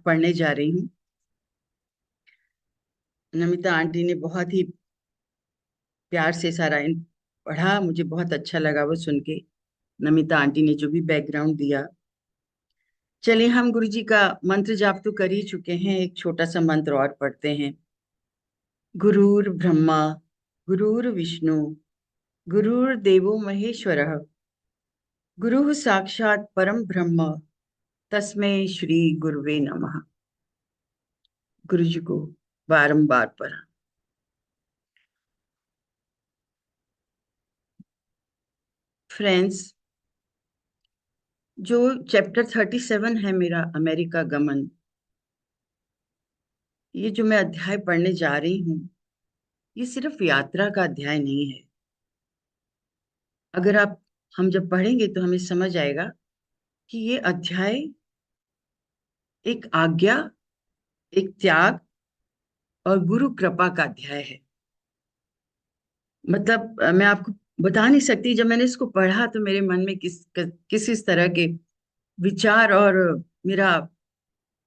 पढ़ने जा रही हूँ। नमिता आंटी ने बहुत ही प्यार से सारा पढ़ा। मुझे बहुत अच्छा लगा वो सुन के। नमिता आंटी ने जो भी बैकग्राउंड दिया। चलिए, हम गुरु जी का मंत्र जाप तो कर ही चुके हैं। एक छोटा सा मंत्र और पढ़ते हैं। गुरुर् ब्रह्मा गुरुर्विष्णु गुरुर्देवो महेश्वरः गुरुः साक्षात् परम ब्रह्म तस्मै श्री गुरुवे नमः। गुरु जी को बारंबार पढ़ा। फ्रेंड्स, जो चैप्टर 37 है मेरा अमेरिका गमन, ये जो मैं अध्याय पढ़ने जा रही हूँ, ये सिर्फ यात्रा का अध्याय नहीं है। अगर आप हम जब पढ़ेंगे तो हमें समझ आएगा कि ये अध्याय एक आज्ञा, एक त्याग और गुरु कृपा का अध्याय है। मतलब मैं आपको बता नहीं सकती। जब मैंने इसको पढ़ा तो मेरे मन में किस इस तरह के विचार और मेरा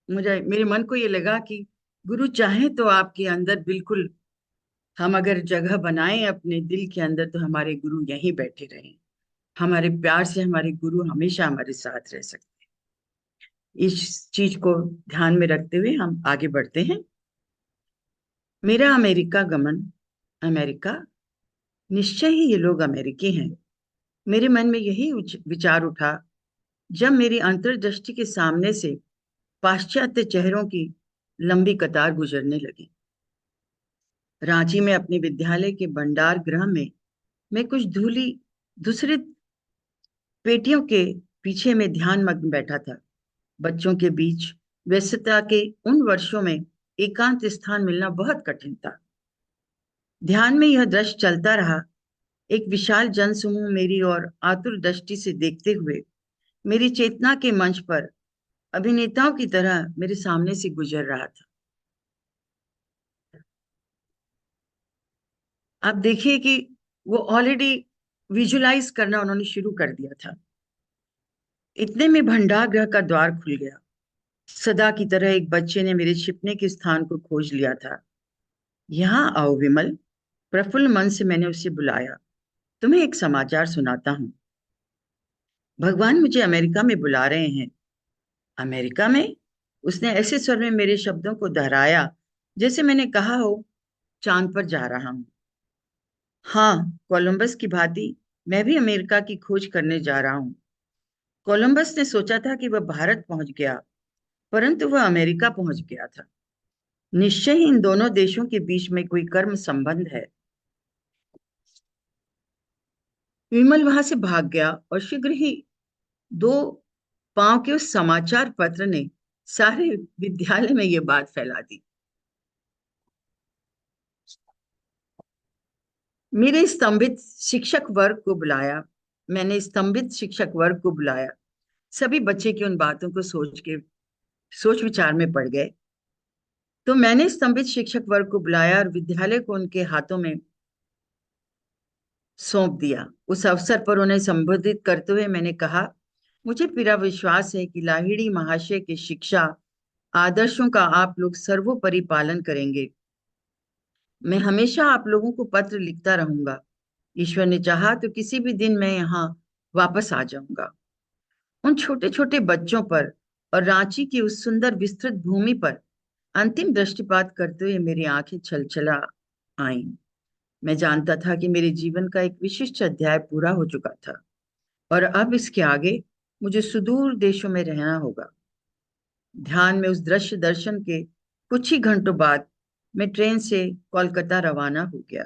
मुझे मेरे मन को ये लगा कि गुरु चाहे तो आपके अंदर बिल्कुल, हम अगर जगह बनाएं अपने दिल के अंदर तो हमारे गुरु यहीं बैठे रहें। हमारे प्यार से हमारे गुरु हमेशा हमारे साथ रह सकते हैं। इस चीज को ध्यान में रखते हुए हम आगे बढ़ते हैं। मेरा अमेरिका गमन। अमेरिका, निश्चय ही ये लोग अमेरिकी हैं। मेरे मन में यही विचार उठा जब मेरी अंतर्दृष्टि के सामने से पाश्चात्य चेहरों की लंबी कतार गुजरने लगी। रांची में अपने विद्यालय के भंडार गृह में मैं कुछ धूली दूसरे पेटियों के पीछे में ध्यान मग्न बैठा था। बच्चों के बीच व्यस्तता के उन वर्षों में एकांत स्थान मिलना बहुत कठिन था। ध्यान में यह दृश्य चलता रहा। एक विशाल जनसमूह मेरी ओर आतुर दृष्टि से देखते हुए मेरी चेतना के मंच पर अभिनेताओं की तरह मेरे सामने से गुजर रहा था। आप देखिए कि वो ऑलरेडी विजुलाइज करना उन्होंने शुरू कर दिया था। इतने में भंडार गृह का द्वार खुल गया। सदा की तरह एक बच्चे ने मेरे छिपने के स्थान को खोज लिया था। यहाँ आओ विमल। प्रफुल्ल मन से मैंने उसे बुलाया। तुम्हें एक समाचार सुनाता हूँ। भगवान मुझे अमेरिका में बुला रहे हैं। अमेरिका में? उसने ऐसे स्वर में मेरे शब्दों को दोहराया जैसे मैंने कहा हो चांद पर जा रहा हूँ। हाँ, कोलंबस की भांति मैं भी अमेरिका की खोज करने जा रहा हूँ। कोलंबस ने सोचा था कि वह भारत पहुंच गया, परंतु वह अमेरिका पहुंच गया था। निश्चय ही इन दोनों देशों के बीच में कोई कर्म संबंध है। विमल वहां से भाग गया और शीघ्र ही दो पांव के उस समाचार पत्र ने सारे विद्यालय में यह बात फैला दी। मेरे स्तंभित शिक्षक वर्ग को बुलाया मैंने स्तंभित शिक्षक वर्ग को बुलाया। सभी बच्चे की उन बातों को सोच विचार में पड़ गए। तो मैंने स्तंभित शिक्षक वर्ग को बुलाया और विद्यालय को उनके हाथों में सौंप दिया। उस अवसर पर उन्हें संबोधित करते हुए मैंने कहा, मुझे पूरा विश्वास है कि लाहिड़ी महाशय की शिक्षा आदर्शों का आप लोग सर्वोपरि पालन करेंगे। मैं हमेशा आप लोगों को पत्र लिखता रहूंगा। ईश्वर ने चाहा तो किसी भी दिन मैं यहाँ वापस आ जाऊंगा। उन छोटे छोटे बच्चों पर और रांची की उस सुंदर विस्तृत भूमि पर अंतिम दृष्टिपात करते हुए मेरी आंखें छलछला आईं। मैं जानता था कि मेरे जीवन का एक विशिष्ट अध्याय पूरा हो चुका था और अब इसके आगे मुझे सुदूर देशों में रहना होगा। ध्यान में उस दृश्य दर्शन के कुछ ही घंटों बाद मैं ट्रेन से कोलकाता रवाना हो गया।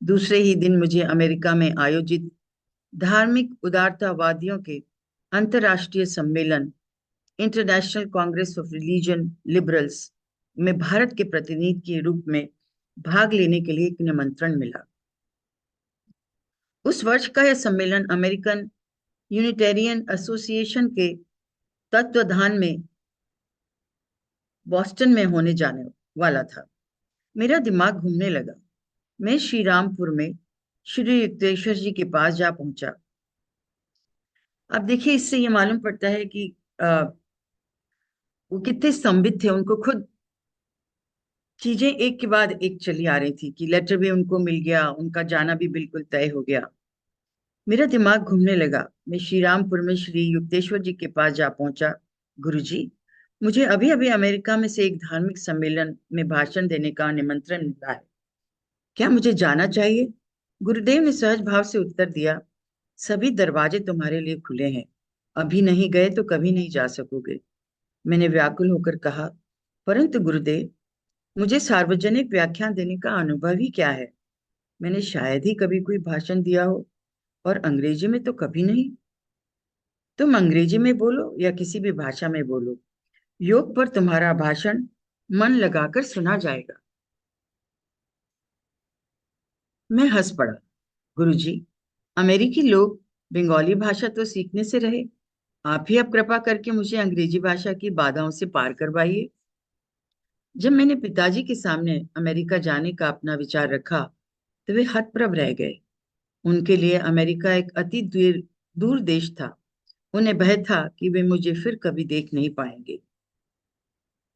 दूसरे ही दिन मुझे अमेरिका में आयोजित धार्मिक उदारतावादियों के अंतर्राष्ट्रीय सम्मेलन international Congress of religion liberals में भारत के प्रतिनिधि के रूप में भाग लेने के लिए एक निमंत्रण मिला। उस वर्ष का यह सम्मेलन अमेरिकन यूनिटेरियन एसोसिएशन के तत्वाधान में बॉस्टन में होने जाने वाला था। मेरा दिमाग घूमने लगा। मैं श्री रामपुर में श्री युक्तेश्वर जी के पास जा पहुंचा। अब देखिए, इससे ये मालूम पड़ता है कि वो कितने स्तंभित थे, उनको खुद चीजें एक के बाद एक चली आ रही थी कि लेटर भी उनको मिल गया, उनका जाना भी बिल्कुल तय हो गया। मेरा दिमाग घूमने लगा। मैं श्रीरामपुर में श्री युक्तेश्वर जी के पास जा पहुंचा। गुरुजी, मुझे अभी अभी अमेरिका में से एक धार्मिक सम्मेलन में भाषण देने का निमंत्रण मिला है, क्या मुझे जाना चाहिए? गुरुदेव ने सहज भाव से उत्तर दिया, सभी दरवाजे तुम्हारे लिए खुले हैं, अभी नहीं गए तो कभी नहीं जा सकोगे। मैंने व्याकुल होकर कहा, परंतु गुरुदेव, मुझे सार्वजनिक व्याख्यान देने का अनुभव ही क्या है? मैंने शायद ही कभी कोई भाषण दिया हो, और अंग्रेजी में तो कभी नहीं। तुम अंग्रेजी में बोलो या किसी भी भाषा में बोलो, योग पर तुम्हारा भाषण मन लगाकर सुना जाएगा। मैं हंस पड़ा। गुरुजी, अमेरिकी लोग बंगाली भाषा तो सीखने से रहे, आप ही अब कृपा करके मुझे अंग्रेजी भाषा की बाधाओं से पार करवाइए। जब मैंने पिताजी के सामने अमेरिका जाने का अपना विचार रखा तो वे हतप्रभ रह गए। उनके लिए अमेरिका एक अति दूर दूर देश था। उन्हें भय था कि वे मुझे फिर कभी देख नहीं पाएंगे।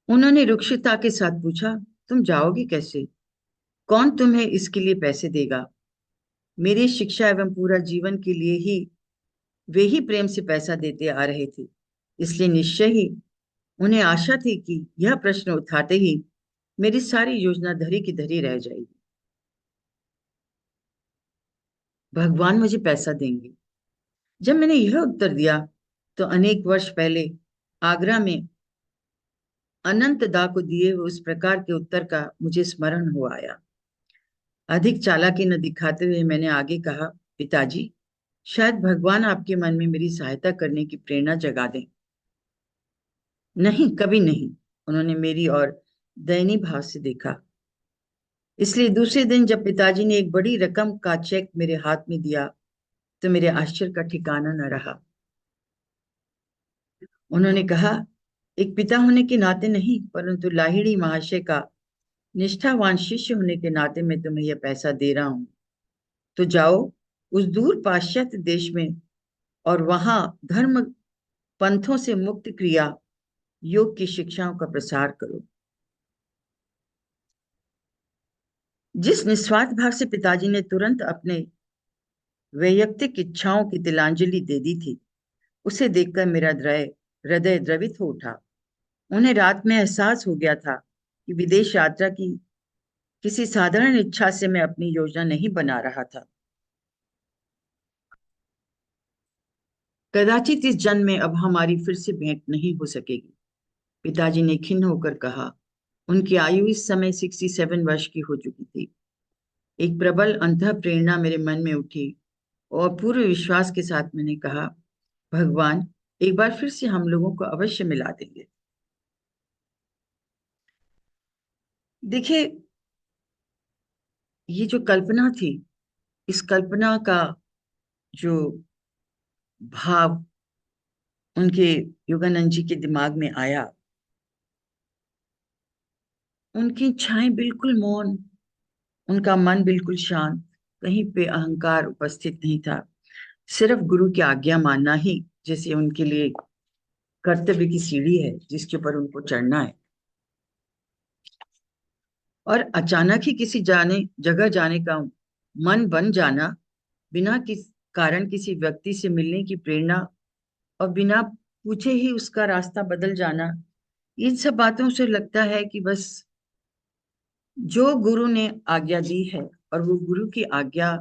उन्होंने रुक्षता के साथ पूछा, तुम जाओगे कैसे? कौन तुम्हें इसके लिए पैसे देगा? मेरी शिक्षा एवं पूरा जीवन के लिए ही वे ही प्रेम से पैसा देते आ रहे थे, इसलिए निश्चय ही उन्हें आशा थी कि यह प्रश्न उठाते ही मेरी सारी योजना धरी की धरी रह जाएगी। भगवान मुझे पैसा देंगे। जब मैंने यह उत्तर दिया तो अनेक वर्ष पहले आगरा में अनंत दा को दिए हुए उस प्रकार के उत्तर का मुझे स्मरण हो आया। अधिक चालाकी न दिखाते हुए मैंने आगे कहा, पिताजी, शायद भगवान आपके मन में मेरी सहायता करने की प्रेरणा जगा दें। नहीं, कभी नहीं। उन्होंने मेरी ओर दयनीय भाव से देखा। इसलिए दूसरे दिन जब पिताजी ने एक बड़ी रकम का चेक मेरे हाथ में दिया तो मेरे आश्चर्य का ठिकाना न रहा। उन्होंने कहा, एक पिता होने के नाते नहीं, परंतु लाहिड़ी महाशय का निष्ठावान शिष्य होने के नाते मैं तुम्हें यह पैसा दे रहा हूं। तो जाओ उस दूर पाश्चात्य देश में और वहां धर्म पंथों से मुक्त क्रिया योग की शिक्षाओं का प्रसार करो। जिस निस्वार्थ भाव से पिताजी ने तुरंत अपने वैयक्तिक इच्छाओं की तिलांजलि दे दी थी, उसे देखकर मेरा हृदय द्रवित हो उठा। उन्हें रात में एहसास हो गया था कि विदेश यात्रा की किसी साधारण इच्छा से मैं अपनी योजना नहीं बना रहा था। कदाचित इस जन्म में अब हमारी फिर से भेंट नहीं हो सकेगी, पिताजी ने खिन्न होकर कहा। उनकी आयु इस समय 67 वर्ष की हो चुकी थी। एक प्रबल अंतः प्रेरणा मेरे मन में उठी और पूर्ण विश्वास के साथ मैंने कहा, भगवान एक बार फिर से हम लोगों को अवश्य मिला देंगे। देखिए, ये जो कल्पना थी, इस कल्पना का जो भाव उनके योगानंद जी के दिमाग में आया, उनकी इच्छाएं बिल्कुल मौन, उनका मन बिल्कुल शांत, कहीं पे अहंकार उपस्थित नहीं था। सिर्फ गुरु की आज्ञा मानना ही जैसे उनके लिए कर्तव्य की सीढ़ी है जिसके ऊपर उनको चढ़ना है। और अचानक ही किसी जाने जगह जाने का मन बन जाना, बिना किस कारण किसी व्यक्ति से मिलने की प्रेरणा और बिना पूछे ही उसका रास्ता बदल जाना, इन सब बातों से लगता है कि बस जो गुरु ने आज्ञा दी है और वो गुरु की आज्ञा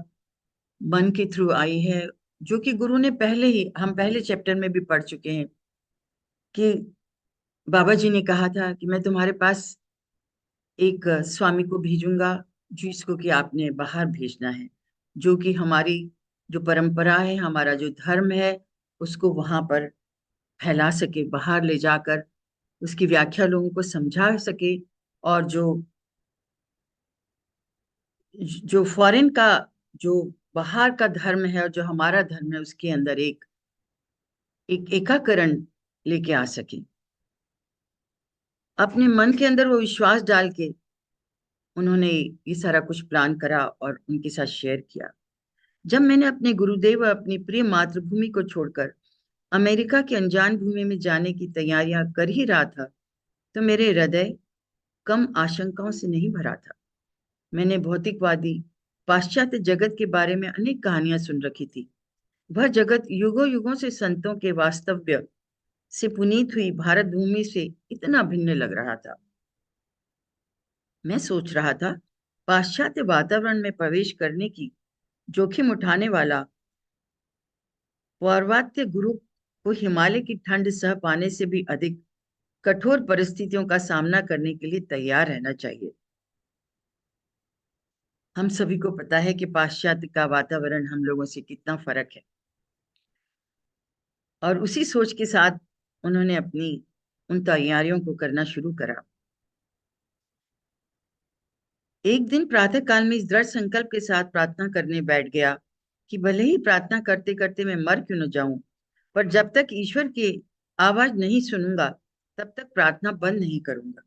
मन के थ्रू आई है, जो कि गुरु ने पहले ही, हम पहले चैप्टर में भी पढ़ चुके हैं कि बाबा जी ने कहा था कि मैं तुम्हारे पास एक स्वामी को भेजूंगा जिसको कि आपने बाहर भेजना है, जो कि हमारी जो परंपरा है, हमारा जो धर्म है, उसको वहां पर फैला सके, बाहर ले जाकर उसकी व्याख्या लोगों को समझा सके। और जो जो फॉरेन का, जो बाहर का धर्म है और जो हमारा धर्म है, उसके अंदर एक एक एकाकरण लेके आ सके। अपने मन के अंदर वो विश्वास डाल के उन्होंने ये सारा कुछ प्लान करा और उनके साथ शेयर किया। जब मैंने अपने गुरुदेव और अपनी प्रिय मातृभूमि को छोड़कर अमेरिका की अनजान भूमि में जाने की तैयारियां कर ही रहा था तो मेरे हृदय कम आशंकाओं से नहीं भरा था। मैंने भौतिकवादी पाश्चात्य जगत के बारे में अनेक कहानियां सुन रखी थी। वह जगत युगों युगों से संतों के वास्तव्य से पुनीत हुई भारत भूमि से इतना भिन्न लग रहा था। मैं सोच रहा था, पाश्चात्य वातावरण में प्रवेश करने की जोखिम उठाने वाला पौर्वात्य गुरु को हिमालय की ठंड सह पाने से भी अधिक कठोर परिस्थितियों का सामना करने के लिए तैयार रहना चाहिए। हम सभी को पता है कि पाश्चात्य का वातावरण हम लोगों से कितना फर्क है। और उसी सोच के साथ उन्होंने अपनी उन तैयारियों को करना शुरू करा। एक दिन प्रातः काल में इस दृढ़ संकल्प के साथ प्रार्थना करने बैठ गया कि भले ही प्रार्थना करते करते मैं मर क्यों न जाऊं, पर जब तक ईश्वर की आवाज नहीं सुनूंगा तब तक प्रार्थना बंद नहीं करूंगा।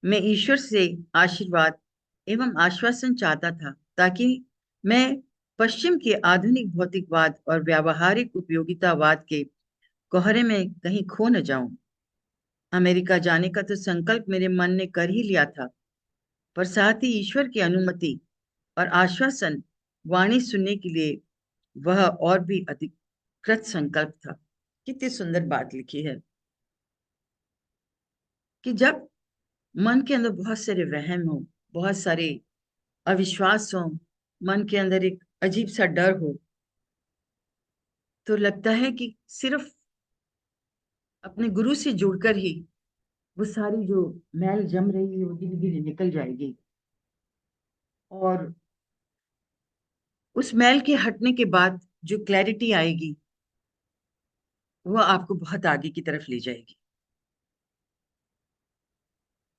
मैं ईश्वर से आशीर्वाद एवं आश्वासन चाहता था, ताकि मैं पश्चिम के आधुनिक भौतिकवाद और व्यावहारिक उपयोगितावाद के कोहरे में कहीं खो न जाऊं। अमेरिका जाने का तो संकल्प मेरे मन ने कर ही लिया था, पर साथ ही ईश्वर की अनुमति और आश्वासन वाणी सुनने के लिए वह और भी अधिक कृत संकल्प था। कितनी सुंदर बात लिखी है कि जब मन के अंदर बहुत सारे वहम हो, बहुत सारे अविश्वास हो, मन के अंदर एक अजीब सा डर हो, तो लगता है कि सिर्फ अपने गुरु से जुड़कर ही वो सारी जो मैल जम रही है वो धीरे धीरे निकल जाएगी। और उस मैल के हटने के बाद जो क्लैरिटी आएगी वो आपको बहुत आगे की तरफ ले जाएगी।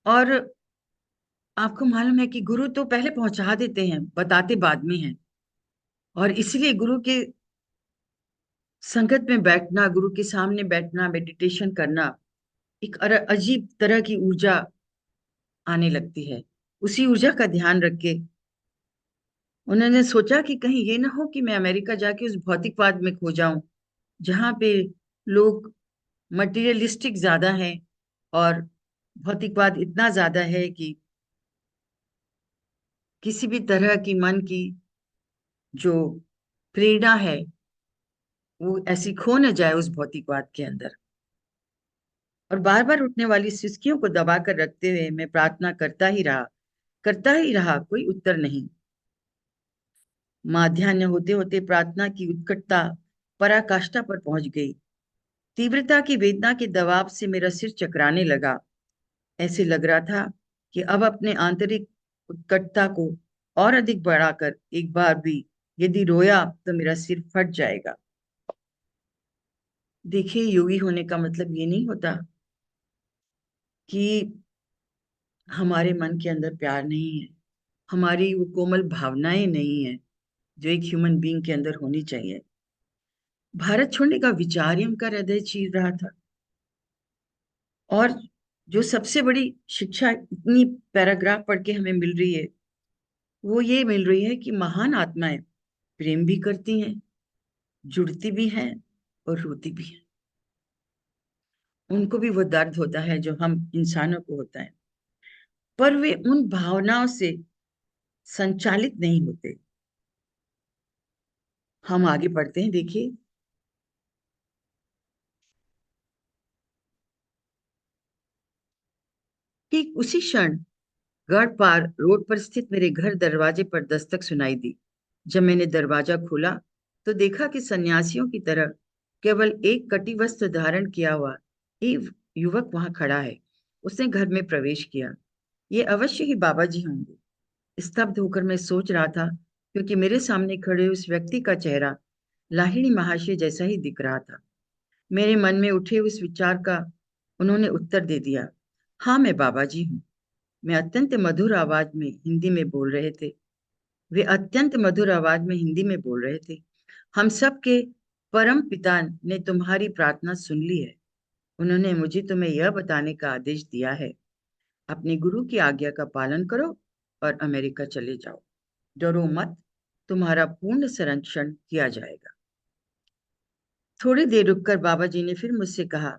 और आपको मालूम है कि गुरु तो पहले पहुंचा देते हैं, बताते बाद में हैं। और इसलिए गुरु के संगत में बैठना, गुरु के सामने बैठना, मेडिटेशन करना, एक अजीब तरह की ऊर्जा आने लगती है। उसी ऊर्जा का ध्यान रख के उन्होंने सोचा कि कहीं ये ना हो कि मैं अमेरिका जाके उस भौतिकवाद में खो जाऊं, जहां पे लोग मटेरियलिस्टिक ज्यादा हैं और भौतिकवाद इतना ज्यादा है कि किसी भी तरह की मन की जो प्रेरणा है वो ऐसी खो न जाए उस भौतिकवाद के अंदर। और बार बार उठने वाली सिसकियों को दबा कर रखते हुए मैं प्रार्थना करता ही रहा, कोई उत्तर नहीं। माध्यान्ह होते होते प्रार्थना की उत्कटता पराकाष्ठा पर पहुंच गई। तीव्रता की वेदना के दबाव से मेरा सिर चकराने लगा। ऐसे लग रहा था कि अब अपने आंतरिक उत्कटता को और अधिक बढ़ाकर एक बार भी यदि रोया तो मेरा सिर फट जाएगा। देखिए, योगी होने का मतलब ये नहीं होता कि हमारे मन के अंदर प्यार नहीं है, हमारी वो कोमल भावनाएं नहीं है जो एक ह्यूमन बीइंग के अंदर होनी चाहिए। भारत छोड़ने का विचार ही उनका हृदय चीर रहा था। और जो सबसे बड़ी शिक्षा इतनी पैराग्राफ पढ़ के हमें मिल रही है वो ये मिल रही है कि महान आत्माएं प्रेम भी करती हैं, जुड़ती भी हैं और रोती भी हैं। उनको भी वो दर्द होता है जो हम इंसानों को होता है, पर वे उन भावनाओं से संचालित नहीं होते। हम आगे बढ़ते हैं, देखिए कि उसी क्षण गढ़ पार रोड पर स्थित मेरे घर दरवाजे पर दस्तक सुनाई दी। जब मैंने दरवाजा खोला तो देखा कि सन्यासियों की तरह केवल एक कटी वस्त्र धारण किया हुआ एक युवक वहां खड़ा है। उसने घर में प्रवेश किया। ये अवश्य ही बाबा जी होंगे। स्तब्ध होकर मैं सोच रहा था, क्योंकि मेरे सामने खड़े उस व्यक्ति का चेहरा लाहिड़ी महाशय जैसा ही दिख रहा था। मेरे मन में उठे उस विचार का उन्होंने उत्तर दे दिया। हाँ, मैं बाबा जी हूँ। मैं अत्यंत मधुर आवाज में हिंदी में बोल रहे थे। वे अत्यंत मधुर आवाज में हिंदी में बोल रहे थे। हम सब के परम पिता ने तुम्हारी प्रार्थना सुन ली है। उन्होंने मुझे तुम्हें यह बताने का आदेश दिया है, अपने गुरु की आज्ञा का पालन करो और अमेरिका चले जाओ। डरो मत, तुम्हारा पूर्ण संरक्षण किया जाएगा। थोड़ी देर रुककर बाबा जी ने फिर मुझसे कहा,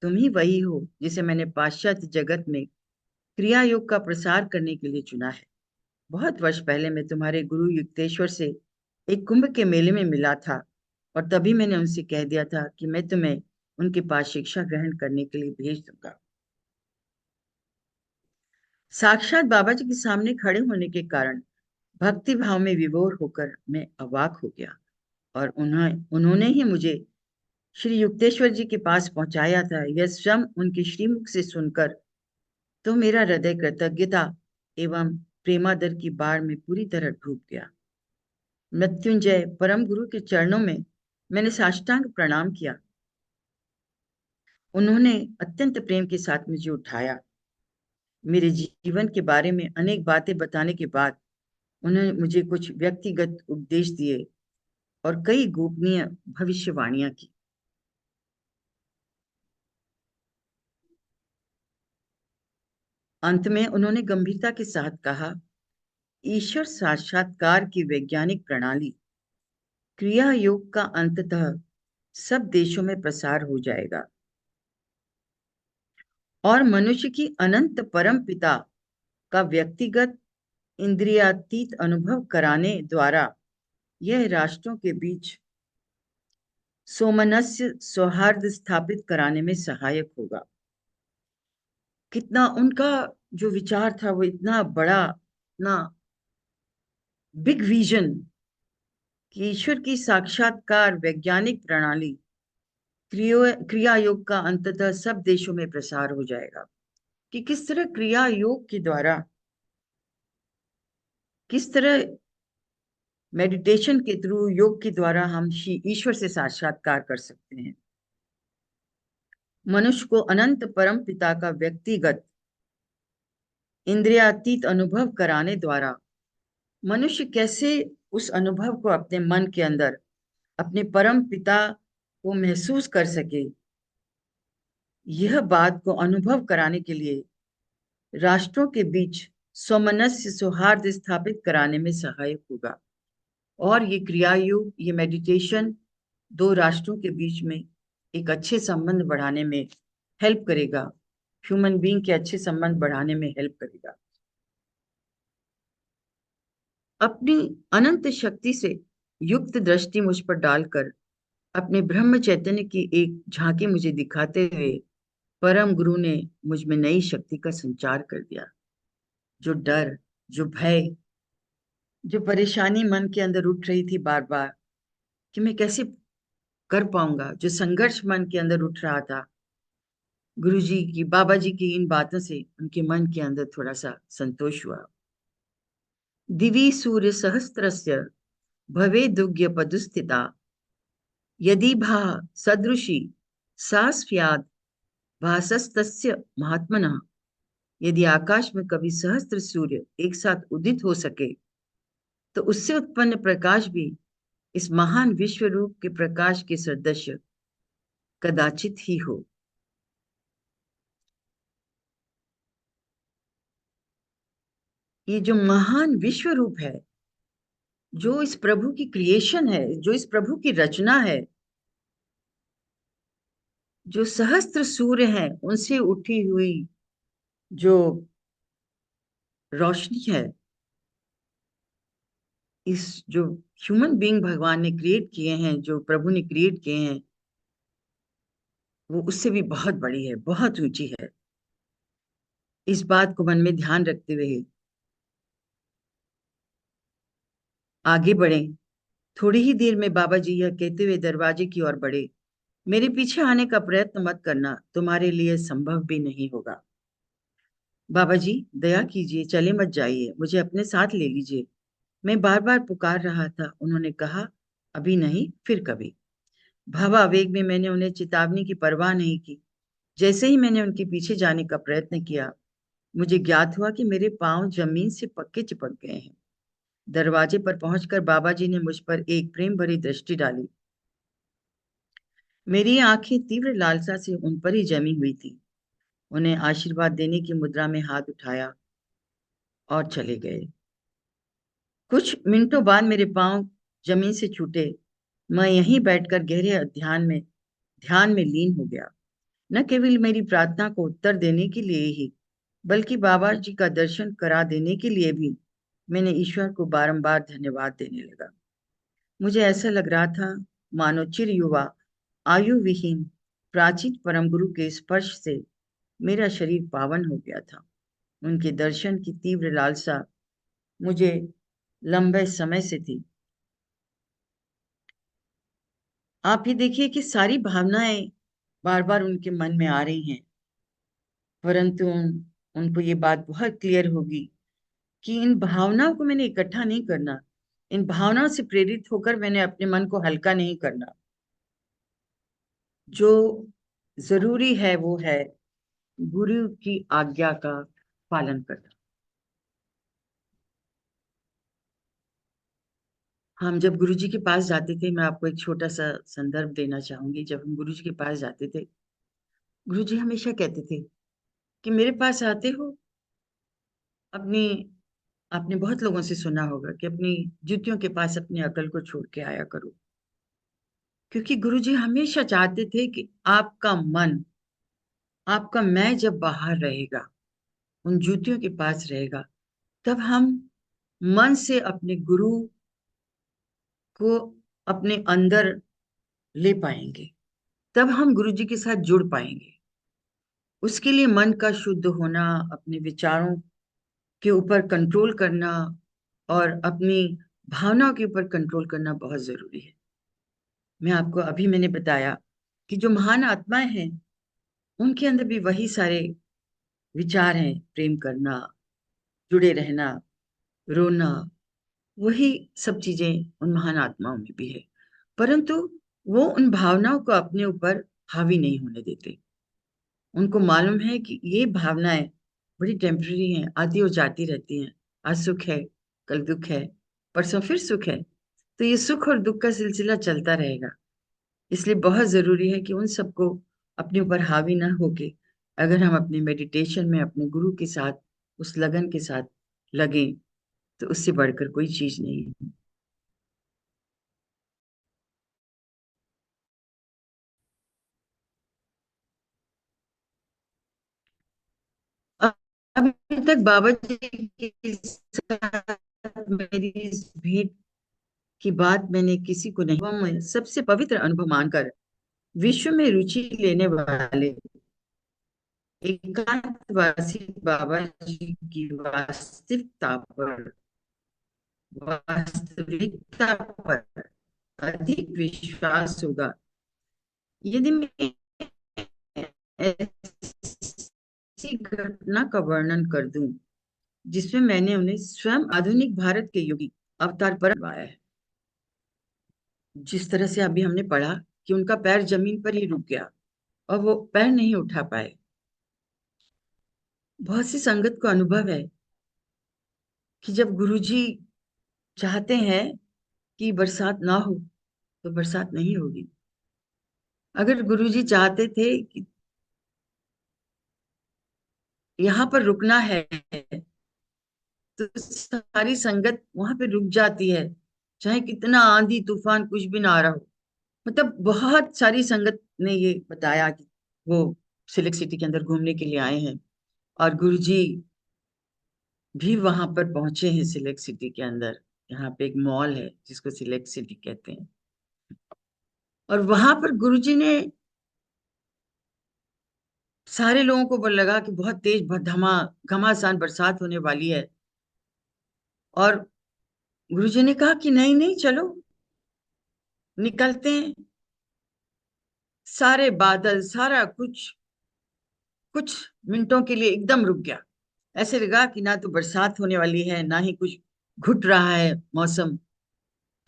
तुम ही वही हो जिसे मैंने पाश्चात्य जगत में क्रिया योग का प्रसार करने के लिए चुना है। बहुत वर्ष पहले मैं तुम्हारे गुरु युक्तेश्वर से एक कुंभ के मेले में मिला था, और तभी मैंने उनसे कह दिया था कि मैं तुम्हें उनके पास शिक्षा ग्रहण करने के लिए भेज दूंगा। साक्षात बाबा जी के सामने खड़े होने के कारण भक्ति भाव में विभोर होकर मैं अवाक हो गया, और उन्होंने ही मुझे श्री युक्तेश्वर जी के पास पहुंचाया था। यह स्वयं उनके श्रीमुख से सुनकर तो मेरा हृदय कृतज्ञता एवं प्रेमादर की बाढ़ में पूरी तरह डूब गया। मृत्युंजय परम गुरु के चरणों में मैंने साष्टांग प्रणाम किया। उन्होंने अत्यंत प्रेम के साथ मुझे उठाया। मेरे जीवन के बारे में अनेक बातें बताने के बाद उन्होंने मुझे कुछ व्यक्तिगत उपदेश दिए और कई गोपनीय भविष्यवाणियां की। अंत में उन्होंने गंभीरता के साथ कहा, ईश्वर साक्षात्कार की वैज्ञानिक प्रणाली क्रिया योग का अंततः सब देशों में प्रसार हो जाएगा, और मनुष्य की अनंत परम पिता का व्यक्तिगत इंद्रियातीत अनुभव कराने द्वारा यह राष्ट्रों के बीच सोमनस्य सौहार्द स्थापित कराने में सहायक होगा। कितना उनका जो विचार था वो इतना बड़ा, इतना बिग विजन, कि ईश्वर की साक्षात्कार वैज्ञानिक प्रणाली क्रिया योग का अंततः सब देशों में प्रसार हो जाएगा। कि किस तरह क्रिया योग के द्वारा, किस तरह मेडिटेशन के थ्रू, योग के द्वारा हम ईश्वर से साक्षात्कार कर सकते हैं। मनुष्य को अनंत परम पिता का व्यक्तिगत इंद्रियातीत अनुभव कराने द्वारा मनुष्य कैसे उस अनुभव को अपने मन के अंदर, अपने परम पिता को महसूस कर सके, यह बात को अनुभव कराने के लिए राष्ट्रों के बीच स्वमनस्य सौहार्द स्थापित कराने में सहायक होगा। और ये क्रिया योग, ये मेडिटेशन दो राष्ट्रों के बीच में एक अच्छे संबंध बढ़ाने में हेल्प करेगा, ह्यूमन बीइंग के अच्छे संबंध बढ़ाने में हेल्प करेगा। अपनी अनंत शक्ति से युक्त दृष्टि मुझ पर डालकर अपने ब्रह्म चैतन्य की एक झांकी मुझे दिखाते हुए परम गुरु ने मुझ में नई शक्ति का संचार कर दिया। जो डर, जो भय, जो परेशानी मन के अंदर उठ रही थी बार बार कि मैं कैसे कर पाऊंगा, जो संघर्ष मन के अंदर उठ रहा था, गुरु जी की, बाबा जी की इन बातों से उनके मन के अंदर थोड़ा सा संतोष हुआ। दिवि सूर्य सहस्त्रस्य भवेदुग्य पदुस्थिता यदि भा सदृशी सा स्यात् भासस्तस्य महात्मनः। यदि आकाश में कभी सहस्त्र सूर्य एक साथ उदित हो सके तो उससे उत्पन्न प्रकाश भी इस महान विश्व रूप के प्रकाश के सदृश कदाचित ही हो। ये जो महान विश्व रूप है, जो इस प्रभु की क्रिएशन है, जो इस प्रभु की रचना है, जो सहस्त्र सूर्य हैं उनसे उठी हुई जो रोशनी है, इस जो ह्यूमन बीइंग भगवान ने क्रिएट किए हैं, जो प्रभु ने क्रिएट किए हैं, वो उससे भी बहुत बड़ी है, बहुत ऊंची है। इस बात को मन में ध्यान रखते हुए आगे बढ़े। थोड़ी ही देर में बाबा जी यह कहते हुए दरवाजे की ओर बढ़े, मेरे पीछे आने का प्रयत्न मत करना, तुम्हारे लिए संभव भी नहीं होगा। बाबा जी दया कीजिए, चले मत जाइए, मुझे अपने साथ ले लीजिए, मैं बार बार पुकार रहा था। उन्होंने कहा, अभी नहीं, फिर कभी। भावावेग में मैंने उन्हें चेतावनी की परवाह नहीं की। जैसे ही मैंने उनके पीछे जाने का प्रयत्न किया, मुझे ज्ञात हुआ कि मेरे पांव जमीन से पक्के चिपक गए हैं। दरवाजे पर पहुंचकर बाबा जी ने मुझ पर एक प्रेम भरी दृष्टि डाली। मेरी आंखें तीव्र लालसा से उन पर ही जमी हुई थी। उन्हें आशीर्वाद देने की मुद्रा में हाथ उठाया और चले गए। कुछ मिनटों बाद मेरे पांव जमीन से छूटे। मैं यहीं बैठकर गहरे ध्यान में लीन हो गया। न केवल मेरी प्रार्थना को उत्तर देने के लिए ही, बल्कि बाबा जी का दर्शन करा देने के लिए भी मैंने ईश्वर को बारंबार धन्यवाद देने लगा। मुझे ऐसा लग रहा था मानो चिर युवा आयु विहीन प्राचीन परम गुरु के स्पर्श से मेरा शरीर पावन हो गया था। उनके दर्शन की तीव्र लालसा मुझे लंबे समय से थी। आप ही देखिए कि सारी भावनाएं बार बार उनके मन में आ रही हैं, परंतु उनको ये बात बहुत क्लियर होगी कि इन भावनाओं को मैंने इकट्ठा नहीं करना, इन भावनाओं से प्रेरित होकर मैंने अपने मन को हल्का नहीं करना। जो जरूरी है वो है गुरु की आज्ञा का पालन करना। हम जब गुरु जी के पास जाते थे, मैं आपको एक छोटा सा संदर्भ देना चाहूंगी। जब हम गुरु जी के पास जाते थे, गुरु जी हमेशा कहते थे कि मेरे पास आते हो अपनी, आपने बहुत लोगों से सुना होगा कि अपनी जूतियों के पास अपनी अकल को छोड़ के आया करो। क्योंकि गुरुजी हमेशा चाहते थे कि आपका मन, आपका मैं जब बाहर रहेगा, उन जूतियों के पास रहेगा, तब हम मन से अपने गुरु को अपने अंदर ले पाएंगे, तब हम गुरु जी के साथ जुड़ पाएंगे। उसके लिए मन का शुद्ध होना, अपने विचारों के ऊपर कंट्रोल करना और अपनी भावनाओं के ऊपर कंट्रोल करना बहुत जरूरी है। मैं आपको अभी मैंने बताया कि जो महान आत्माएं हैं, उनके अंदर भी वही सारे विचार हैं, प्रेम करना, जुड़े रहना, रोना, वही सब चीजें उन महान आत्माओं में भी है। परंतु वो उन भावनाओं को अपने ऊपर हावी नहीं होने देते। उनको मालूम है कि ये भावनाएं बड़ी टेम्पररी हैं, आती और जाती रहती हैं। आज सुख है, कल दुख है, परसों फिर सुख है। तो ये सुख और दुख का सिलसिला चलता रहेगा। इसलिए बहुत जरूरी है कि उन सबको अपने ऊपर हावी ना होके, अगर हम अपने मेडिटेशन में अपने गुरु के साथ उस लगन के साथ लगे, तो उससे बढ़कर कोई चीज नहीं है। अब अभी तक बाबा जी के साथ मेरी इस भेंट की बात मैंने किसी को नहीं, वह मैं सबसे पवित्र अनुभव मानकर विश्व में रुचि लेने वाले एकांतवासी बाबा जी की वास्तविकता पर अधिक विश्वास होगा यदि मैं ऐसी घटना का वर्णन कर दूं जिसमें मैंने उन्हें स्वयं आधुनिक भारत के योगी अवतार पर करवाया है। जिस तरह से अभी हमने पढ़ा कि उनका पैर जमीन पर ही रुक गया और वो पैर नहीं उठा पाए। बहुत सी संगत को अनुभव है कि जब गुरुजी चाहते हैं कि बरसात ना हो, तो बरसात नहीं होगी। अगर गुरुजी चाहते थे कि यहाँ पर रुकना है, तो सारी संगत वहां पे रुक जाती है, चाहे कितना आंधी तूफान कुछ भी ना आ रहा हो। मतलब बहुत सारी संगत ने ये बताया कि वो सिलेक्ट सिटी के अंदर घूमने के लिए आए हैं, और गुरुजी भी वहां पर पहुंचे हैं सिलेक्ट सिटी के अंदर। यहाँ पे एक मॉल है जिसको सिलेक्ट सिटी कहते हैं, और वहां पर गुरुजी ने सारे लोगों को लगा कि बहुत तेज धमा घमासान बरसात होने वाली है, और गुरुजी ने कहा कि नहीं नहीं, चलो निकलते हैं। सारे बादल, सारा कुछ कुछ मिनटों के लिए एकदम रुक गया। ऐसे लगा कि ना तो बरसात होने वाली है, ना ही कुछ घुट रहा है मौसम।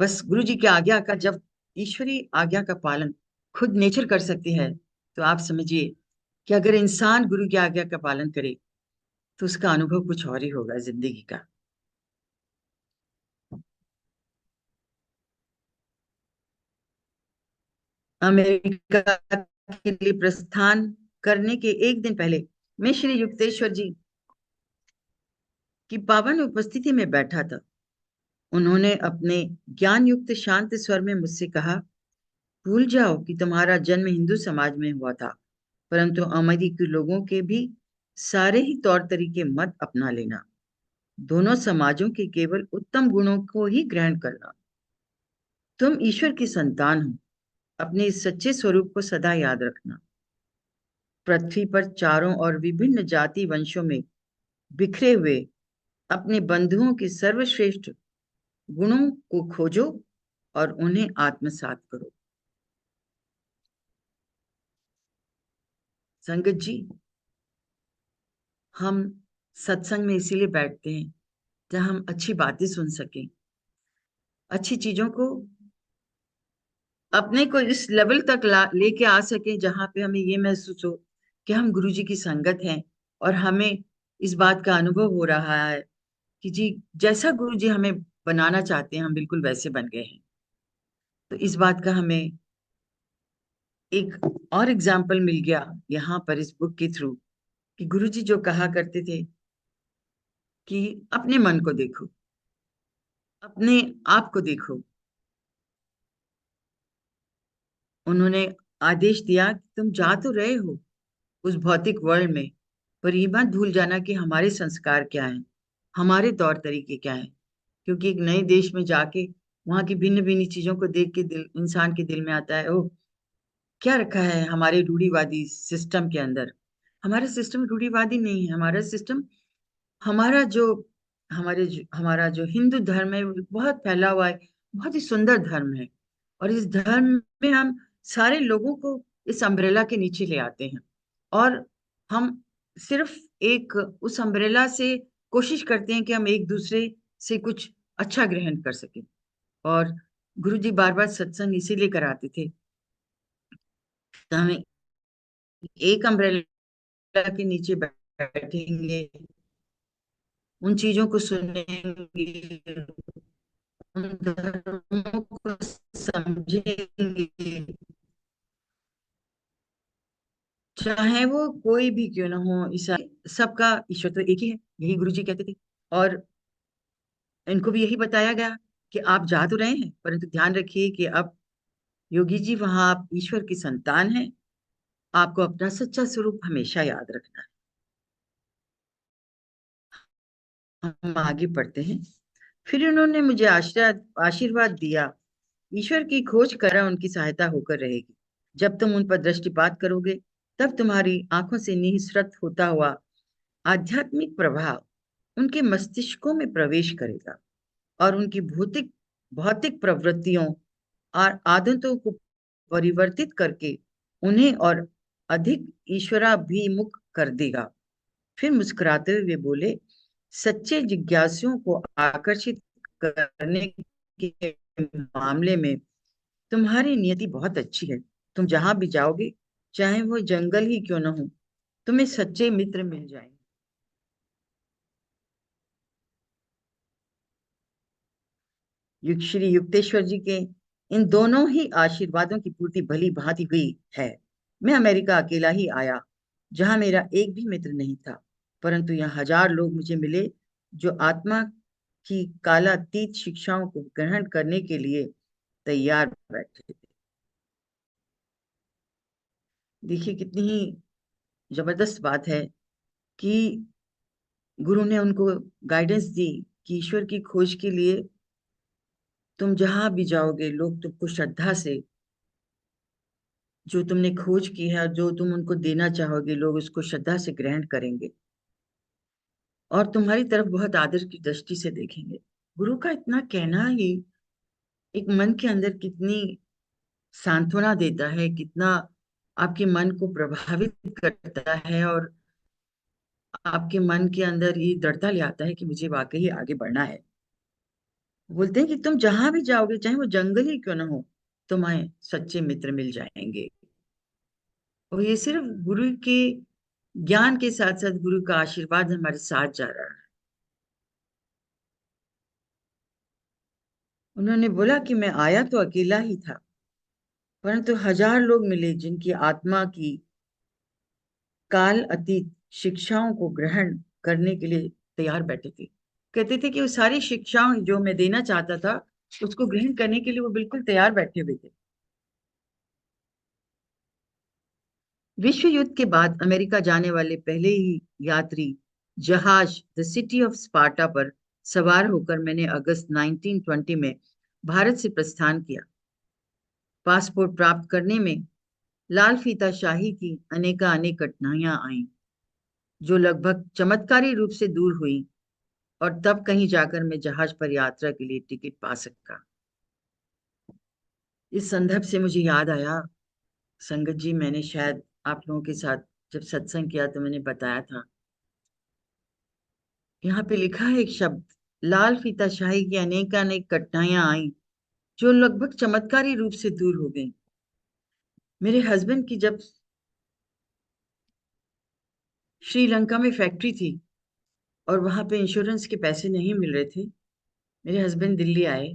बस गुरु जी की आज्ञा का, जब ईश्वरी आज्ञा का पालन खुद नेचर कर सकती है, तो आप समझिए कि अगर इंसान गुरु की आज्ञा का पालन करे, तो उसका अनुभव कुछ और ही होगा जिंदगी का। अमेरिका के लिए प्रस्थान करने के एक दिन पहले मैं श्री युक्तेश्वर जी की पावन उपस्थिति में बैठा था। उन्होंने अपने ज्ञान युक्त शांत स्वर में मुझसे कहा, भूल जाओ कि तुम्हारा जन्म हिंदू समाज में हुआ था, परंतु अमेरिकी लोगों के भी सारे ही तौर तरीके मत अपना लेना। दोनों समाजों के केवल उत्तम गुणों को ही ग्रहण करना। तुम ईश्वर की संतान हो, अपने इस सच्चे स्वरूप को सदा याद रखना। पृथ्वी पर चारों ओर विभिन्न जाति वंशों में बिखरे हुए अपने बंधुओं के सर्वश्रेष्ठ गुणों को खोजो और उन्हें आत्मसात करो। संगत जी, हम सत्संग में इसीलिए बैठते हैं जहां हम अच्छी बातें सुन सकें, अच्छी चीजों को अपने को इस लेवल तक लेके आ सके जहां पे हमें ये महसूस हो कि हम गुरु जी की संगत हैं और हमें इस बात का अनुभव हो रहा है कि जी, जैसा गुरु जी हमें बनाना चाहते हैं हम बिल्कुल वैसे बन गए हैं। तो इस बात का हमें एक और एग्जाम्पल मिल गया यहाँ पर इस बुक के थ्रू कि गुरु जी जो कहा करते थे कि अपने मन को देखो, अपने आप को देखो। उन्होंने आदेश दिया कि तुम जा तो रहे हो उस भौतिक वर्ल्ड में, पर ये मत भूल जाना कि हमारे संस्कार क्या हैं, हमारे तौर तरीके क्या हैं। क्योंकि एक नए देश में जाके वहां की भिन्न भिन्न चीजों को देख के दिल, इंसान के दिल में आता है, ओह, क्या रखा है हमारे रूढ़िवादी सिस्टम के अंदर। हमारा सिस्टम रूढ़िवादी नहीं है। हमारा सिस्टम, हमारा जो हमारा जो हिंदू धर्म है वो बहुत फैला हुआ है, बहुत ही सुंदर धर्म है। और इस धर्म में हम सारे लोगों को इस अम्ब्रेला के नीचे ले आते हैं और हम सिर्फ एक उस अम्ब्रेला से कोशिश करते हैं कि हम एक दूसरे से कुछ अच्छा ग्रहण कर सकें। और गुरु जी बार बार सत्संग इसीलिए कराते थे, तो हमें एक अम्ब्रेला के नीचे बैठेंगे, उन चीजों को सुनेंगे, उन धर्मों को समझेंगे, चाहे वो कोई भी क्यों ना हो, ईसाई, सबका ईश्वर तो एक ही है, यही गुरु जी कहते थे। और इनको भी यही बताया गया कि आप जा तो रहे हैं, परंतु ध्यान रखिए कि अब योगी जी वहां आप ईश्वर की संतान हैं, आपको अपना सच्चा स्वरूप हमेशा याद रखना है। हम आगे पढ़ते हैं। फिर उन्होंने मुझे आशीर्वाद दिया, ईश्वर की खोज करा उनकी सहायता होकर रहेगी। जब तुम उन पर दृष्टिपात करोगे, तब तुम्हारी आंखों से निःसृत होता हुआ आध्यात्मिक प्रभाव उनके मस्तिष्कों में प्रवेश करेगा और उनकी भौतिक भौतिक प्रवृत्तियों और आदतों को परिवर्तित करके उन्हें और अधिक ईश्वराभिमुख कर देगा। फिर मुस्कुराते हुए बोले, सच्चे जिज्ञासुओं को आकर्षित करने के मामले में तुम्हारी नियति बहुत अच्छी है। तुम जहां भी जाओगे, चाहे वो जंगल ही क्यों न हो, तुम्हें सच्चे मित्र मिल जाएंगे। श्री युक्तेश्वर जी के इन दोनों ही आशीर्वादों की पूर्ति भली भांति हुई है। मैं अमेरिका अकेला ही आया, जहां मेरा एक भी मित्र नहीं था, परंतु यहाँ हजार लोग मुझे मिले जो आत्मा की कालातीत शिक्षाओं को ग्रहण करने के लिए तैयार बैठे थे। देखिए कितनी ही जबरदस्त बात है कि गुरु ने उनको गाइडेंस दी कि ईश्वर की खोज के लिए तुम जहां भी जाओगे, लोग तुमको श्रद्धा से, जो तुमने खोज की है और जो तुम उनको देना चाहोगे, लोग उसको श्रद्धा से ग्रहण करेंगे और तुम्हारी तरफ बहुत आदर की दृष्टि से देखेंगे। गुरु का इतना कहना ही एक मन के अंदर कितनी सांत्वना देता है, कितना आपके मन को प्रभावित करता है और आपके मन के अंदर ये दृढ़ता ले आता है कि मुझे वाकई आगे बढ़ना है। बोलते हैं कि तुम जहां भी जाओगे, चाहे वो जंगल ही क्यों ना हो, तुम्हें सच्चे मित्र मिल जाएंगे। और ये सिर्फ गुरु के ज्ञान के साथ साथ गुरु का आशीर्वाद हमारे साथ जा रहा है। उन्होंने बोला कि मैं आया तो अकेला ही था, परंतु हजार लोग मिले जिनकी आत्मा की काल अतीत शिक्षाओं को ग्रहण करने के लिए तैयार बैठे थे। कहते थे कि वो सारी शिक्षाएं जो मैं देना चाहता था, उसको ग्रहण करने के लिए वो बिल्कुल तैयार बैठे हुए थे। विश्व युद्ध के बाद अमेरिका जाने वाले पहले ही यात्री जहाज द सिटी ऑफ स्पार्टा पर सवार होकर मैंने अगस्त 1920 में भारत से प्रस्थान किया। पासपोर्ट प्राप्त करने में लाल फीता शाही की अनेक कठिनाइयां आईं, जो लगभग चमत्कारी रूप से दूर हुई, और तब कहीं जाकर मैं जहाज पर यात्रा के लिए टिकट पा सका। इस संदर्भ से मुझे याद आया, संगत जी, मैंने शायद आप लोगों के साथ जब सत्संग किया तो मैंने बताया था, यहाँ पे लिखा है एक शब्द, लाल फीता शाही की अनेक कठिनाइयां आई, जो लगभग चमत्कारी रूप से दूर हो गई। मेरे हस्बैंड की जब श्रीलंका में फैक्ट्री थी और वहां पे इंश्योरेंस के पैसे नहीं मिल रहे थे, मेरे हस्बैंड दिल्ली आए,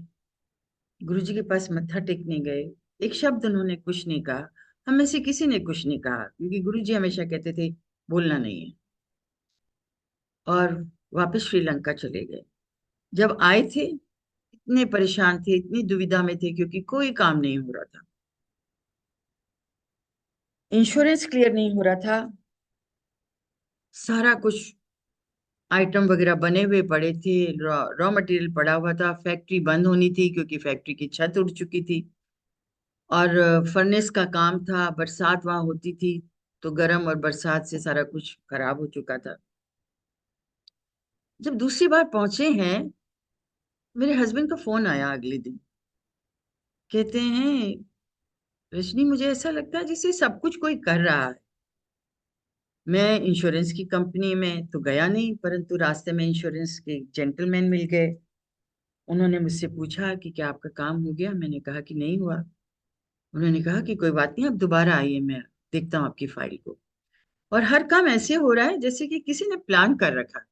गुरुजी के पास मत्था टेकने गए। एक शब्द उन्होंने कुछ नहीं कहा, हम में से किसी ने कुछ नहीं कहा, क्योंकि गुरुजी हमेशा कहते थे बोलना नहीं है, और वापस श्रीलंका चले गए। जब आए थे, इतने परेशान थे, इतनी दुविधा में थे, क्योंकि कोई काम नहीं हो रहा था, इंश्योरेंस क्लियर नहीं हो रहा था, सारा कुछ आइटम वगैरह बने हुए पड़े थे, रॉ मटेरियल पड़ा हुआ था, फैक्ट्री बंद होनी थी क्योंकि फैक्ट्री की छत उड़ चुकी थी, और फर्नेस का काम था, बरसात वहां होती थी, तो गर्म और बरसात से सारा कुछ खराब हो चुका था। जब दूसरी बार पहुंचे हैं, मेरे हस्बैंड का फोन आया अगले दिन, कहते हैं रजनी, मुझे ऐसा लगता है जैसे सब कुछ कोई कर रहा है। मैं इंश्योरेंस की कंपनी में तो गया नहीं, परंतु रास्ते में इंश्योरेंस के जेंटलमैन मिल गए। उन्होंने मुझसे पूछा कि क्या आपका काम हो गया, मैंने कहा कि नहीं हुआ। उन्होंने कहा कि कोई बात नहीं, आप दोबारा आइए, मैं देखता हूँ आपकी फाइल को। और हर काम ऐसे हो रहा है जैसे कि किसी ने प्लान कर रखा।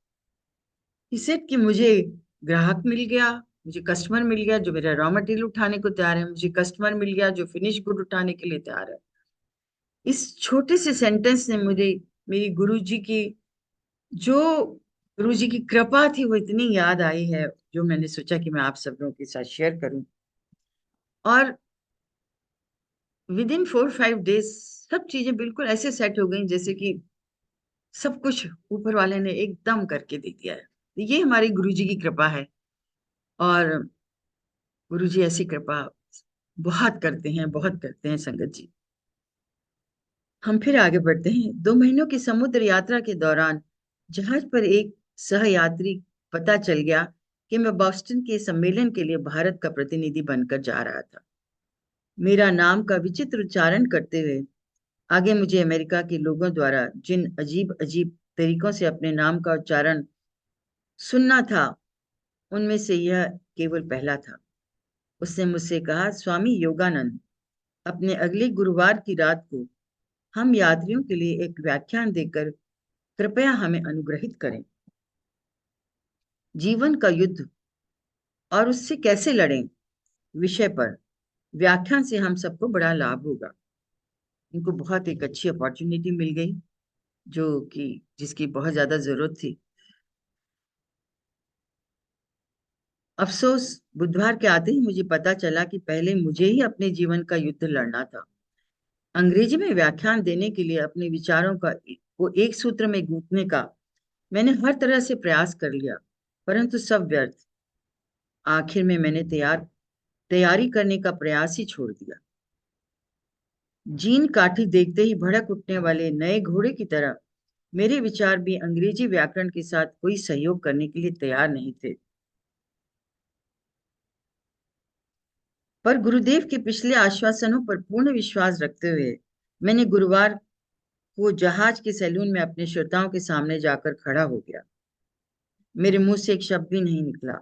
इसे कि मुझे ग्राहक मिल गया, मुझे कस्टमर मिल गया जो मेरा रॉ मटेरियल उठाने को तैयार है, मुझे कस्टमर मिल गया जो फिनिश गुड उठाने के लिए तैयार है। इस छोटे से सेंटेंस ने मुझे मेरी गुरुजी की, जो गुरुजी की कृपा थी, वो इतनी याद आई है, जो मैंने सोचा कि मैं आप सब लोगों के साथ शेयर करूं। और विद इन 4-5 डेज सब चीजें बिल्कुल ऐसे सेट हो गई जैसे कि सब कुछ ऊपर वाले ने एकदम करके दे दिया है। तो ये हमारे गुरुजी की कृपा है, और गुरुजी ऐसी कृपा बहुत करते हैं संगत जी। हम फिर आगे बढ़ते हैं। 2 महीनों की समुद्र यात्रा के दौरान जहाज पर एक सहयात्री पता चल गया कि मैं बॉस्टन के सम्मेलन के लिए भारत का प्रतिनिधि बनकर जा रहा था। मेरा नाम का विचित्र उच्चारण करते हुए आगे मुझे अमेरिका के लोगों द्वारा जिन अजीब अजीब तरीकों से अपने नाम का उच्चारण सुनना था, उनमें से यह केवल पहला था। उसने मुझसे कहा, स्वामी योगानंद, अपने अगले गुरुवार की रात को हम यात्रियों के लिए एक व्याख्यान देकर कृपया हमें अनुग्रहित करें। जीवन का युद्ध और उससे कैसे लड़ें विषय पर व्याख्यान से हम सबको बड़ा लाभ होगा। उनको बहुत एक अच्छी अपॉर्चुनिटी मिल गई, जो कि जिसकी बहुत ज्यादा जरूरत थी। अफसोस, बुधवार के आते ही मुझे पता चला कि पहले मुझे ही अपने जीवन का युद्ध लड़ना था। अंग्रेजी में व्याख्यान देने के लिए अपने विचारों का को एक सूत्र में गूंथने का मैंने हर तरह से प्रयास कर लिया, परंतु सब व्यर्थ। आखिर में मैंने तैयारी करने का प्रयास ही छोड़ दिया। जीन काठी देखते ही भड़क उठने वाले नए घोड़े की तरह मेरे विचार भी अंग्रेजी व्याकरण के साथ कोई सहयोग करने के लिए तैयार नहीं थे। पर गुरुदेव के पिछले आश्वासनों पर पूर्ण विश्वास रखते हुए मैंने गुरुवार को जहाज के सैलून में अपने श्रोताओं के सामने जाकर खड़ा हो गया। मेरे मुंह से एक शब्द भी नहीं निकला।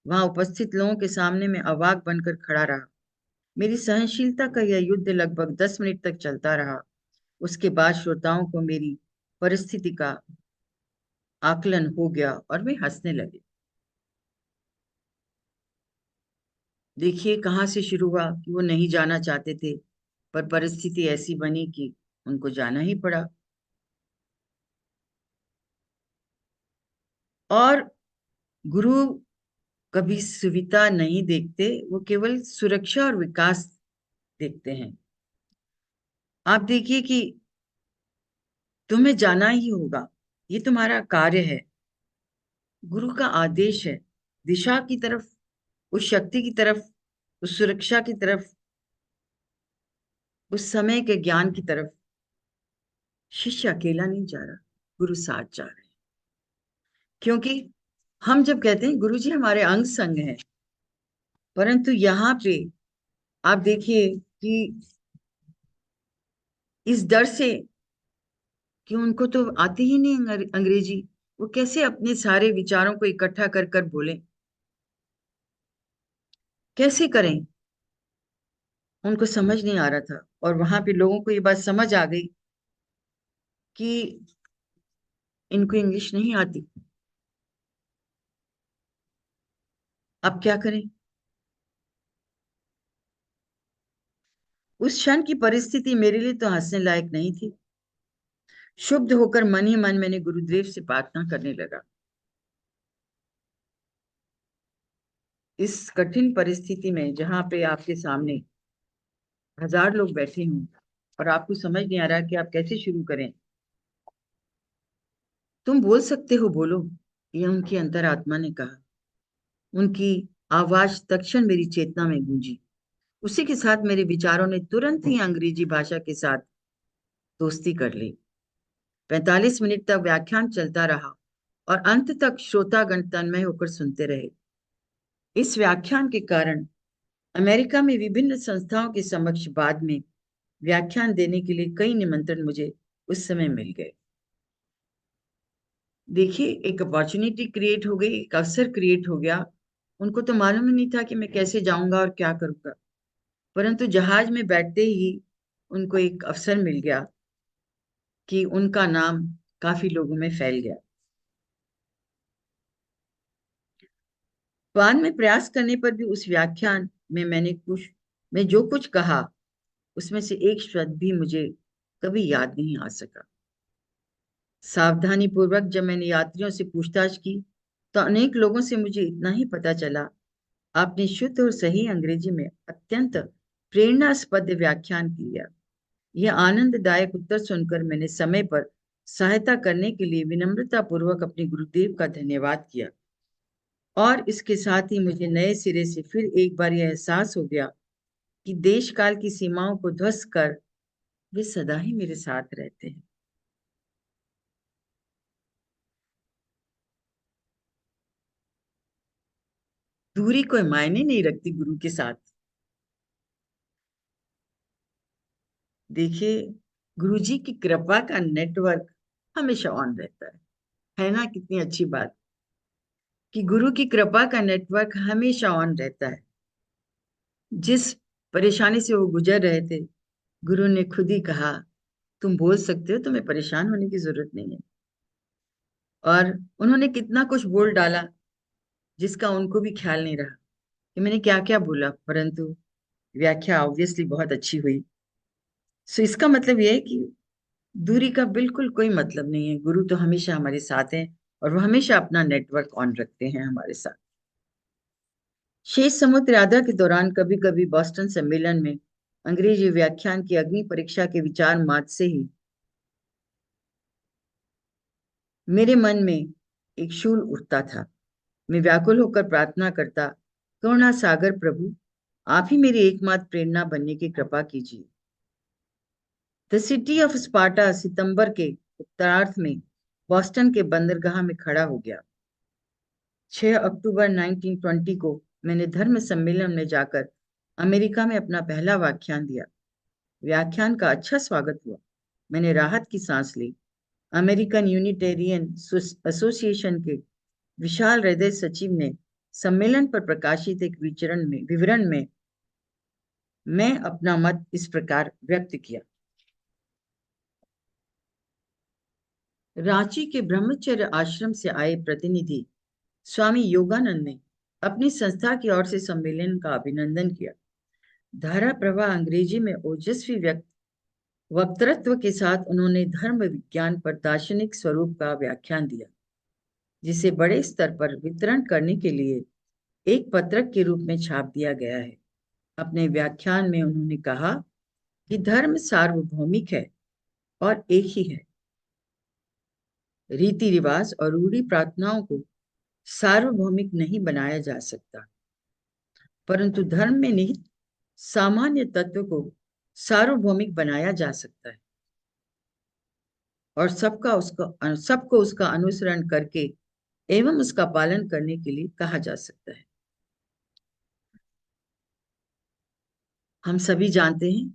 वहां उपस्थित लोगों के सामने मैं अवाक बनकर खड़ा रहा। मेरी सहनशीलता का यह युद्ध लगभग 10 मिनट तक चलता रहा। उसके बाद श्रोताओं को मेरी परिस्थिति का आकलन हो गया और वे हंसने लगे। देखिए कहाँ से शुरू हुआ कि वो नहीं जाना चाहते थे, पर परिस्थिति ऐसी बनी कि उनको जाना ही पड़ा। और गुरु कभी सुविधा नहीं देखते, वो केवल सुरक्षा और विकास देखते हैं। आप देखिए कि तुम्हें जाना ही होगा, ये तुम्हारा कार्य है, गुरु का आदेश है। दिशा की तरफ, उस शक्ति की तरफ, उस सुरक्षा की तरफ, उस समय के ज्ञान की तरफ शिष्य अकेला नहीं जा रहा, गुरु साथ जा रहे हैं। क्योंकि हम जब कहते हैं गुरु जी हमारे अंग संग हैं, परंतु यहाँ पे आप देखिए कि इस डर से कि उनको तो आती ही नहीं अंग्रेजी, वो कैसे अपने सारे विचारों को इकट्ठा कर कर बोले, कैसे करें, उनको समझ नहीं आ रहा था। और वहां पे लोगों को ये बात समझ आ गई कि इनको इंग्लिश नहीं आती, अब क्या करें। उस क्षण की परिस्थिति मेरे लिए तो हंसने लायक नहीं थी। क्षुब्ध होकर मन ही मन मैंने गुरुदेव से प्रार्थना करने लगा। इस कठिन परिस्थिति में जहां पे आपके सामने हजार लोग बैठे हों और आपको समझ नहीं आ रहा कि आप कैसे शुरू करें, तुम बोल सकते हो, बोलो, ये उनकी अंतरात्मा ने कहा। उनकी आवाज तत्क्षण मेरी चेतना में गूंजी। उसी के साथ मेरे विचारों ने तुरंत ही अंग्रेजी भाषा के साथ दोस्ती कर ली। 45 मिनट तक व्याख्यान चलता रहा और अंत तक श्रोतागण तन्मय होकर सुनते रहे। इस व्याख्यान के कारण अमेरिका में विभिन्न संस्थाओं के समक्ष बाद में व्याख्यान देने के लिए कई निमंत्रण मुझे उस समय मिल गए। देखिए, एक अपॉर्चुनिटी क्रिएट हो गई, एक अवसर क्रिएट हो गया। उनको तो मालूम ही नहीं था कि मैं कैसे जाऊंगा और क्या करूंगा, परंतु जहाज में बैठते ही उनको एक अवसर मिल गया कि उनका नाम काफी लोगों में फैल गया। बाद में प्रयास करने पर भी उस व्याख्यान में मैं जो कुछ कहा, उसमें से एक शब्द भी मुझे कभी याद नहीं आ सका। सावधानी पूर्वक जब मैंने यात्रियों से पूछताछ की, तो अनेक लोगों से मुझे इतना ही पता चला, आपने शुद्ध और सही अंग्रेजी में अत्यंत प्रेरणास्पद व्याख्यान किया। यह आनंददायक उत्तर सुनकर मैंने समय पर सहायता करने के लिए विनम्रता पूर्वक अपने गुरुदेव का धन्यवाद किया। और इसके साथ ही मुझे नए सिरे से फिर एक बार यह एहसास हो गया कि देश काल की सीमाओं को ध्वस्त कर वे सदा ही मेरे साथ रहते हैं। दूरी कोई मायने नहीं रखती गुरु के साथ। देखिए, गुरु जी की कृपा का नेटवर्क हमेशा ऑन रहता है ना? कितनी अच्छी बात कि गुरु की कृपा का नेटवर्क हमेशा ऑन रहता है। जिस परेशानी से वो गुजर रहे थे, गुरु ने खुद ही कहा, तुम बोल सकते हो, तुम्हें परेशान होने की जरूरत नहीं है। और उन्होंने कितना कुछ बोल डाला जिसका उनको भी ख्याल नहीं रहा कि मैंने क्या क्या बोला, परंतु व्याख्या ऑब्वियसली बहुत अच्छी हुई। सो इसका मतलब यह है कि दूरी का बिल्कुल कोई मतलब नहीं है। गुरु तो हमेशा हमारे साथ हैं और वो हमेशा अपना नेटवर्क ऑन रखते हैं हमारे साथ। शेष समुद्र यात्रा के दौरान कभी कभी बॉस्टन सम्मेलन में अंग्रेजी व्याख्यान की अग्नि परीक्षा के विचार मात्र से ही मेरे मन में एक शूल उठता था। मैं व्याकुल होकर प्रार्थना करता, करुणा सागर प्रभु, आप ही मेरी एकमात्र प्रेरणा बनने की कृपा कीजिए। द सिटी ऑफ स्पार्टा सितंबर के उत्तरार्ध में बॉस्टन के बंदरगाह में खड़ा हो गया। 6 अक्टूबर 1920 को मैंने धर्म सम्मेलन में जाकर अमेरिका में अपना पहला व्याख्यान दिया। व्याख्यान का अच्छा स्वागत हुआ। मैंने राहत की सांस ली। अमेरिकन यूनिटेरियन एसोसिएशन के विशाल हृदय सचिव ने सम्मेलन पर प्रकाशित एक विवरण में मैं अपना मत इस प्रकार व्यक्त किया। रांची के ब्रह्मचर्य आश्रम से आए प्रतिनिधि स्वामी योगानंद ने अपनी संस्था की ओर से सम्मेलन का अभिनंदन किया। धारा प्रवाह अंग्रेजी में ओजस्वी वक्तृत्व के साथ उन्होंने धर्म विज्ञान पर दार्शनिक स्वरूप का व्याख्यान दिया, जिसे बड़े स्तर पर वितरण करने के लिए एक पत्रक के रूप में छाप दिया गया है। अपने व्याख्यान में उन्होंने कहा कि धर्म सार्वभौमिक है और एक ही है। रीति रिवाज और रूढ़ी प्रार्थनाओं को सार्वभौमिक नहीं बनाया जा सकता, परंतु धर्म में निहित सामान्य तत्व को सार्वभौमिक बनाया जा सकता है और सबको उसका अनुसरण करके एवं उसका पालन करने के लिए कहा जा सकता है। हम सभी जानते हैं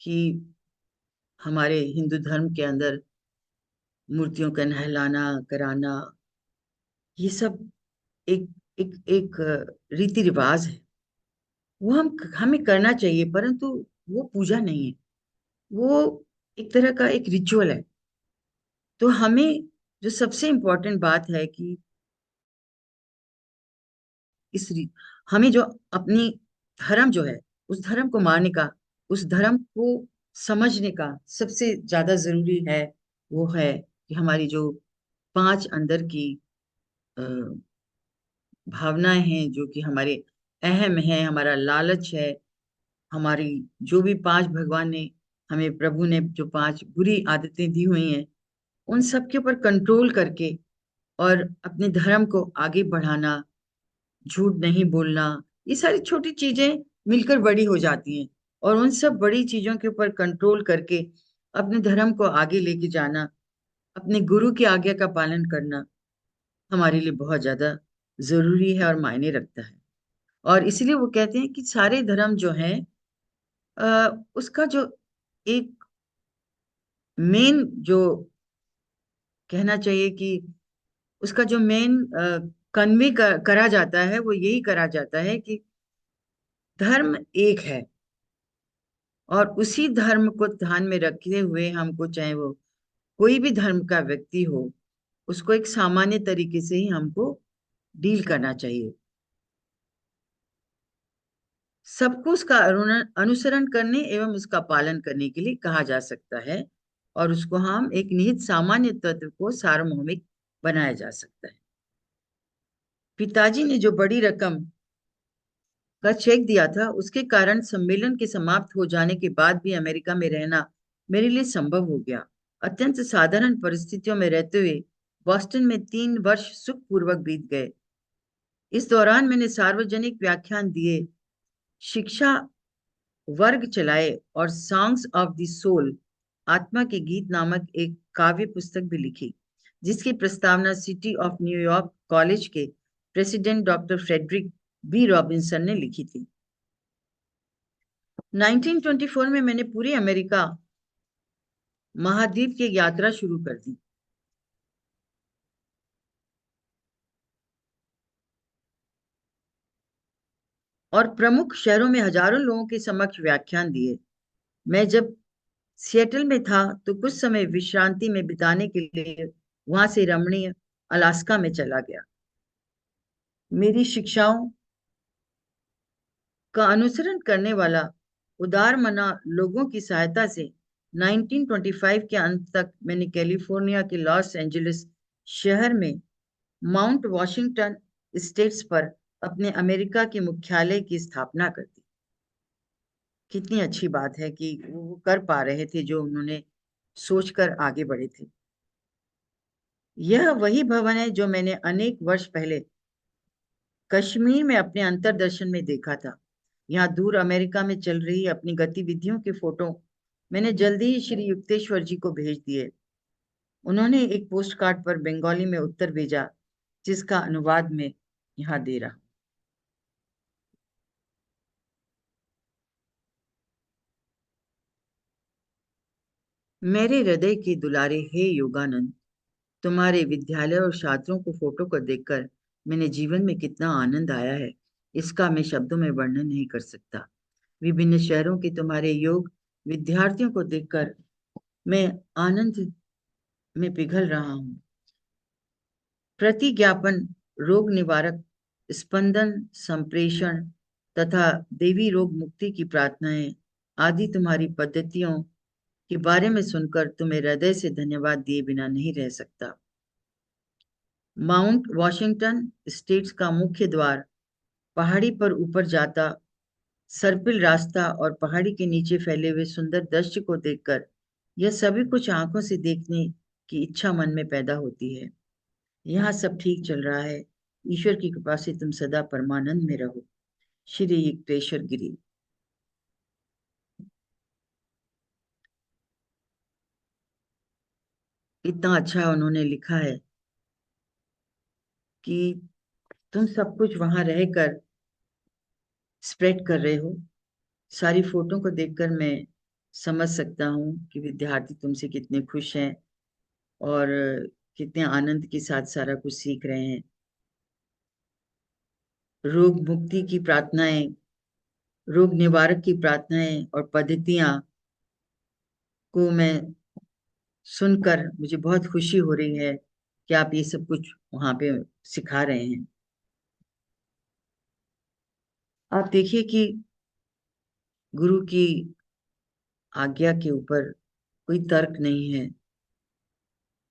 कि हमारे हिंदू धर्म के अंदर मूर्तियों का नहलाना कराना, ये सब एक एक रीति रिवाज है। वो हमें करना चाहिए, परंतु वो पूजा नहीं है, वो एक तरह का एक रिचुअल है। तो हमें जो सबसे इम्पोर्टेंट बात है कि इस री- हमें जो अपनी धर्म जो है, उस धर्म को मानने का, उस धर्म को समझने का सबसे ज्यादा जरूरी है। वो है कि हमारी जो पांच अंदर की अ, भावनाएं हैं, जो कि हमारे अहम है, हमारा लालच है, हमारी जो भी पांच भगवान ने हमें, प्रभु ने जो पांच बुरी आदतें दी हुई हैं, उन सब के ऊपर कंट्रोल करके और अपने धर्म को आगे बढ़ाना, झूठ नहीं बोलना, ये सारी छोटी चीजें मिलकर बड़ी हो जाती हैं। और उन सब बड़ी चीजों के ऊपर कंट्रोल करके अपने धर्म को आगे लेके जाना, अपने गुरु की आज्ञा का पालन करना हमारे लिए बहुत ज्यादा जरूरी है और मायने रखता है। और इसलिए वो कहते हैं कि सारे धर्म जो हैं, उसका जो एक मेन जो कहना चाहिए कि उसका जो मेन कन्वे करा जाता है, वो यही करा जाता है कि धर्म एक है, और उसी धर्म को ध्यान में रखते हुए हमको, चाहे वो कोई भी धर्म का व्यक्ति हो, उसको एक सामान्य तरीके से ही हमको डील करना चाहिए। सबको उसका अनुसरण करने एवं उसका पालन करने के लिए कहा जा सकता है, और उसको हम एक निहित सामान्य तत्व को सार्वभौमिक बनाया जा सकता है। पिताजी ने जो बड़ी रकम का चेक दिया था, उसके कारण सम्मेलन के समाप्त हो जाने के बाद भी अमेरिका में रहना मेरे लिए संभव हो गया। अत्यंत साधारण परिस्थितियों में रहते हुए बॉस्टन में 3 वर्ष सुखपूर्वक बीत गए। इस दौरान मैंने सार्वजनिक व्याख्यान दिए, शिक्षा वर्ग चलाए और सॉन्ग्स ऑफ द सोल, आत्मा के गीत नामक एक काव्य पुस्तक भी लिखी, जिसकी प्रस्तावना सिटी ऑफ न्यूयॉर्क कॉलेज के president doctor Frederick B Robinson ने लिखी थी। 1924 में मैंने पूरे अमेरिका महाद्वीप की यात्रा शुरू कर दी और प्रमुख शहरों में हजारों लोगों के समक्ष व्याख्यान दिए। मैं जब सिएटल में था तो कुछ समय विश्रांति में बिताने के लिए वहां से रमणीय अलास्का में चला गया। मेरी शिक्षाओं का अनुसरण करने वाला उदार मना लोगों की सहायता से 1925 के अंत तक मैंने कैलिफोर्निया के लॉस एंजलिस शहर में माउंट वॉशिंगटन स्टेट्स पर अपने अमेरिका के मुख्यालय की स्थापना कर दी। कितनी अच्छी बात है कि वो कर पा रहे थे जो उन्होंने सोचकर आगे बढ़े थे। यह वही भवन है जो मैंने अनेक वर्ष पहले कश्मीर में अपने अंतरदर्शन में देखा था। यहाँ दूर अमेरिका में चल रही अपनी गतिविधियों के फोटो मैंने जल्दी ही श्री युक्तेश्वर जी को भेज दिए। उन्होंने एक पोस्ट कार्ड पर बंगाली में उत्तर भेजा, जिसका अनुवाद में यहाँ दे रहा। मेरे हृदय के दुलारे हे योगानंद, तुम्हारे विद्यालय और छात्रों को फोटो को देखकर मैंने जीवन में कितना आनंद आया है, इसका मैं शब्दों में वर्णन नहीं कर सकता। विभिन्न शहरों के तुम्हारे योग विद्यार्थियों को देखकर मैं आनंद में पिघल रहा हूँ। प्रतिज्ञापन, रोग निवारक, स्पंदन संप्रेषण तथा देवी रोग मुक्ति की प्रार्थनाएं आदि तुम्हारी पद्धतियों के बारे में सुनकर तुम्हें हृदय से धन्यवाद दिए बिना नहीं रह सकता। माउंट वॉशिंगटन स्टेट्स का मुख्य द्वार, पहाड़ी पर ऊपर जाता सर्पिल रास्ता और पहाड़ी के नीचे फैले हुए सुंदर दृश्य को देखकर यह सभी कुछ आंखों से देखने की इच्छा मन में पैदा होती है। यहाँ सब ठीक चल रहा है। ईश्वर की कृपा से तुम सदा परमानंद में रहो। श्री युक्तेश्वर गिरी। इतना अच्छा उन्होंने लिखा है कि तुम सब कुछ वहां रहकर स्प्रेड कर रहे हो। सारी फोटो को देखकर मैं समझ सकता हूँ कि विद्यार्थी तुमसे कितने खुश हैं और कितने आनंद के साथ सारा कुछ सीख रहे हैं। रोग मुक्ति की प्रार्थनाएं, रोग निवारक की प्रार्थनाएं और पद्धतियां को मैं सुनकर मुझे बहुत खुशी हो रही है कि आप ये सब कुछ वहां पे सिखा रहे हैं। आप देखिए कि गुरु की आज्ञा के ऊपर कोई तर्क नहीं है,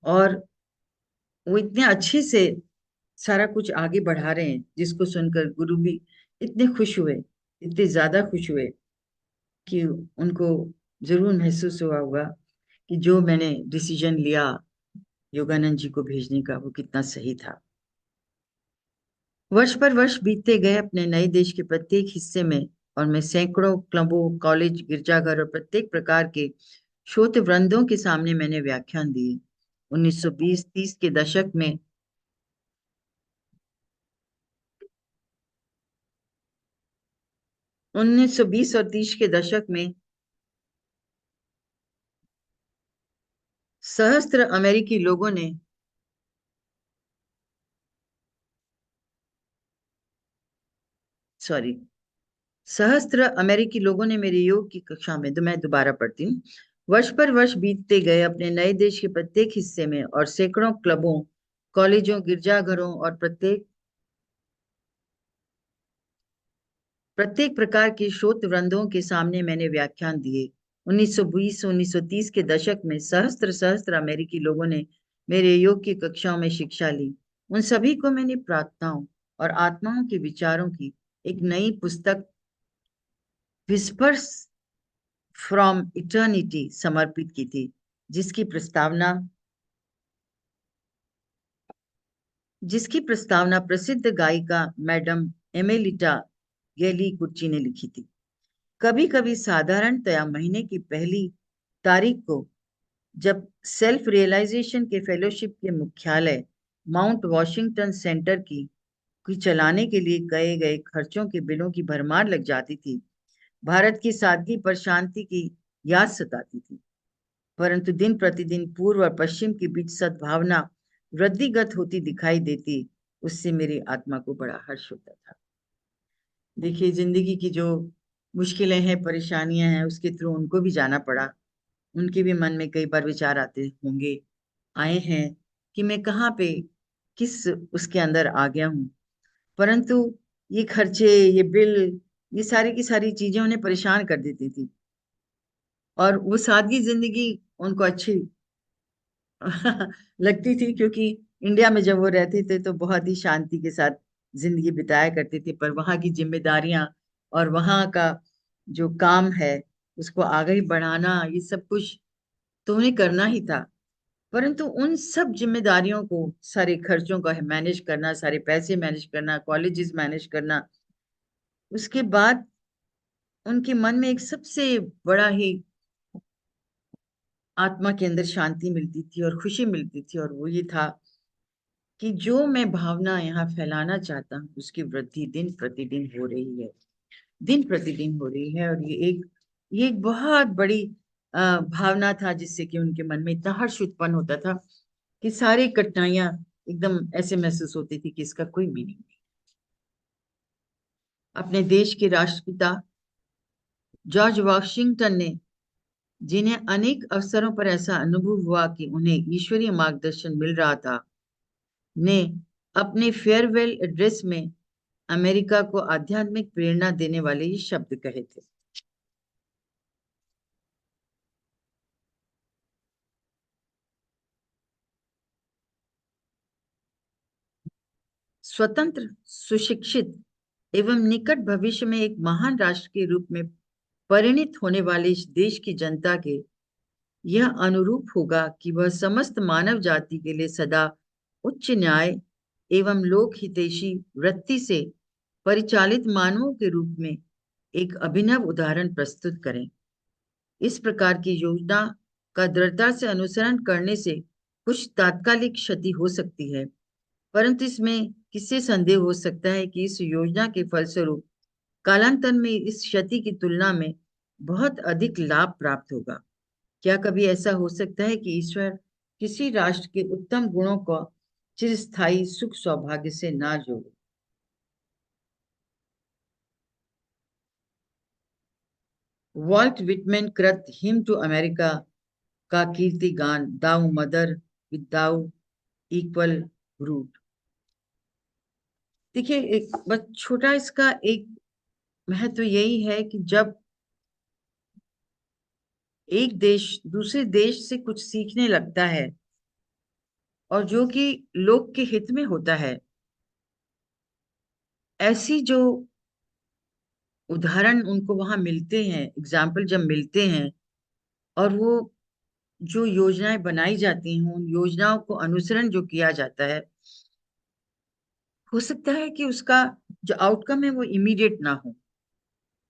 और वो इतने अच्छे से सारा कुछ आगे बढ़ा रहे हैं, जिसको सुनकर गुरु भी इतने खुश हुए, इतने ज्यादा खुश हुए कि उनको जरूर महसूस हुआ होगा कि जो मैंने डिसीजन लिया योगानंद जी को भेजने का वो कितना सही था। वर्ष पर वर्ष बीतते गए अपने नए देश के प्रत्येक हिस्से में, और मैं सैकड़ों क्लबों, कॉलेज, गिरजाघर और प्रत्येक प्रकार के शोध वृंदों के सामने मैंने व्याख्यान दिए। 1920-30 के दशक में 1920 और 30 के दशक में सहस्त्र अमेरिकी लोगों ने सॉरी सहस्त्र अमेरिकी लोगों ने मेरे योग की कक्षा में, तो मैं दोबारा पढ़ती हूँ। वर्ष पर वर्ष बीतते गए अपने नए देश के प्रत्येक हिस्से में, और सैकड़ों क्लबों, कॉलेजों, गिरजाघरों और प्रत्येक प्रत्येक प्रकार के शोध वृंदों के सामने मैंने व्याख्यान दिए। 1920-1930 के दशक में सहस्त्र सहस्त्र अमेरिकी लोगों ने मेरे योग की कक्षाओं में शिक्षा ली। उन सभी को मैंने प्रार्थनाओं और आत्माओं के विचारों की एक नई पुस्तक विस्पर्स फ्रॉम इटर्निटी समर्पित की थी, जिसकी प्रस्तावना जिसकी प्रस्तावना प्रसिद्ध गायिका मैडम एमेलिटा गेली कुर्ची ने लिखी थी। कभी कभी साधारणतया महीने की पहली तारीख को, जब सेल्फ रियलाइजेशन के फेलोशिप के मुख्यालय माउंट वॉशिंगटन सेंटर की चलाने के लिए कहे गए खर्चों के बिलों की भरमार लग जाती थी, भारत की सादगी पर शांति की याद सताती थी। परंतु दिन प्रतिदिन पूर्व और पश्चिम के बीच सद्भावना वृद्धिगत होती दिखाई देती, उससे मेरी आत्मा को बड़ा हर्ष होता था। देखिए, जिंदगी की जो मुश्किलें हैं, परेशानियां हैं, उसके थ्रू उनको भी जाना पड़ा। उनके भी मन में कई बार विचार आते होंगे, आए हैं, कि मैं कहाँ पे किस उसके अंदर आ गया हूँ। परंतु ये खर्चे, ये बिल, ये सारी की सारी चीजें उन्हें परेशान कर देती थी, और वो सादगी जिंदगी उनको अच्छी लगती थी, क्योंकि इंडिया में जब वो रहते थे तो बहुत ही शांति के साथ जिंदगी बिताया करते थे। पर वहाँ की जिम्मेदारियां और वहाँ का जो काम है उसको आगे बढ़ाना, ये सब कुछ तो उन्हें करना ही था। परंतु उन सब जिम्मेदारियों को, सारे खर्चों का मैनेज करना, सारे पैसे मैनेज करना, कॉलेजेस मैनेज करना, उसके बाद उनके मन में एक सबसे बड़ा ही आत्मा के अंदर शांति मिलती थी और खुशी मिलती थी, और वो ये था कि जो मैं भावना यहाँ फैलाना चाहता हूँ उसकी वृद्धि दिन प्रतिदिन हो रही है, दिन प्रतिदिन हो रही है। और ये एक बहुत बड़ी भावना था, जिससे कि उनके मन में इतना हर्ष उत्पन्न होता था कि सारी कठिनाइयां एकदम ऐसे महसूस होती थी कि इसका कोई मीनिंग नहीं। अपने देश के राष्ट्रपिता जॉर्ज वॉशिंगटन ने, जिन्हें अनेक अवसरों पर ऐसा अनुभव हुआ कि उन्हें ईश्वरीय मार्गदर्शन मिल रहा था, ने अपने फेयरवेल एड्रेस में अमेरिका को आध्यात्मिक प्रेरणा देने वाले ये शब्द कहे थे। स्वतंत्र, सुशिक्षित एवं निकट भविष्य में एक महान राष्ट्र के रूप में परिणित होने वाले इस देश की जनता के यह अनुरूप होगा कि वह समस्त मानव जाति के लिए सदा उच्च न्याय एवं लोक हितैषी वृत्ति से परिचालित मानवों के रूप में एक अभिनव उदाहरण प्रस्तुत करें। इस प्रकार की योजना का दृढ़ता से अनुसरण करने से कुछ तात्कालिक क्षति हो सकती है, परंतु इसमें किससे संदेह हो सकता है कि इस योजना के फलस्वरूप कालांतर में इस क्षति की तुलना में बहुत अधिक लाभ प्राप्त होगा। क्या कभी ऐसा हो सकता है कि ईश्वर किसी राष्ट्र के उत्तम गुणों को चिरस्थायी सुख सौभाग्य से ना जोड़े? वॉल्ट विटमैन कृत हिम टू अमेरिका का कीर्ति गान thou mother with thou equal brood. देखिए, एक बस छोटा इसका एक महत्व यही है कि जब एक देश दूसरे देश से कुछ सीखने लगता है और जो कि लोग के हित में होता है, ऐसी जो उदाहरण उनको वहां मिलते हैं, एग्जाम्पल जब मिलते हैं, और वो जो योजनाएं बनाई जाती हैं, उन योजनाओं को अनुसरण जो किया जाता है, हो सकता है कि उसका जो आउटकम है वो इमीडिएट ना हो,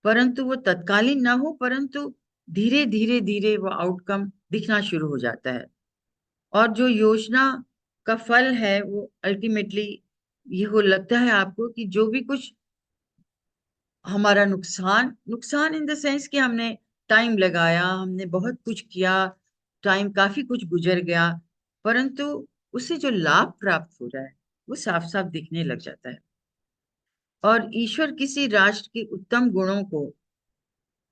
परंतु वो तत्कालीन ना हो, परंतु धीरे धीरे धीरे वो आउटकम दिखना शुरू हो जाता है। और जो योजना का फल है वो अल्टीमेटली ये हो लगता है आपको कि जो भी कुछ हमारा नुकसान नुकसान इन द सेंस कि हमने टाइम लगाया, हमने बहुत कुछ किया, टाइम काफी कुछ गुजर गया, परंतु उससे जो लाभ प्राप्त हो रहा है वो साफ साफ दिखने लग जाता है। और ईश्वर किसी राष्ट्र के उत्तम गुणों को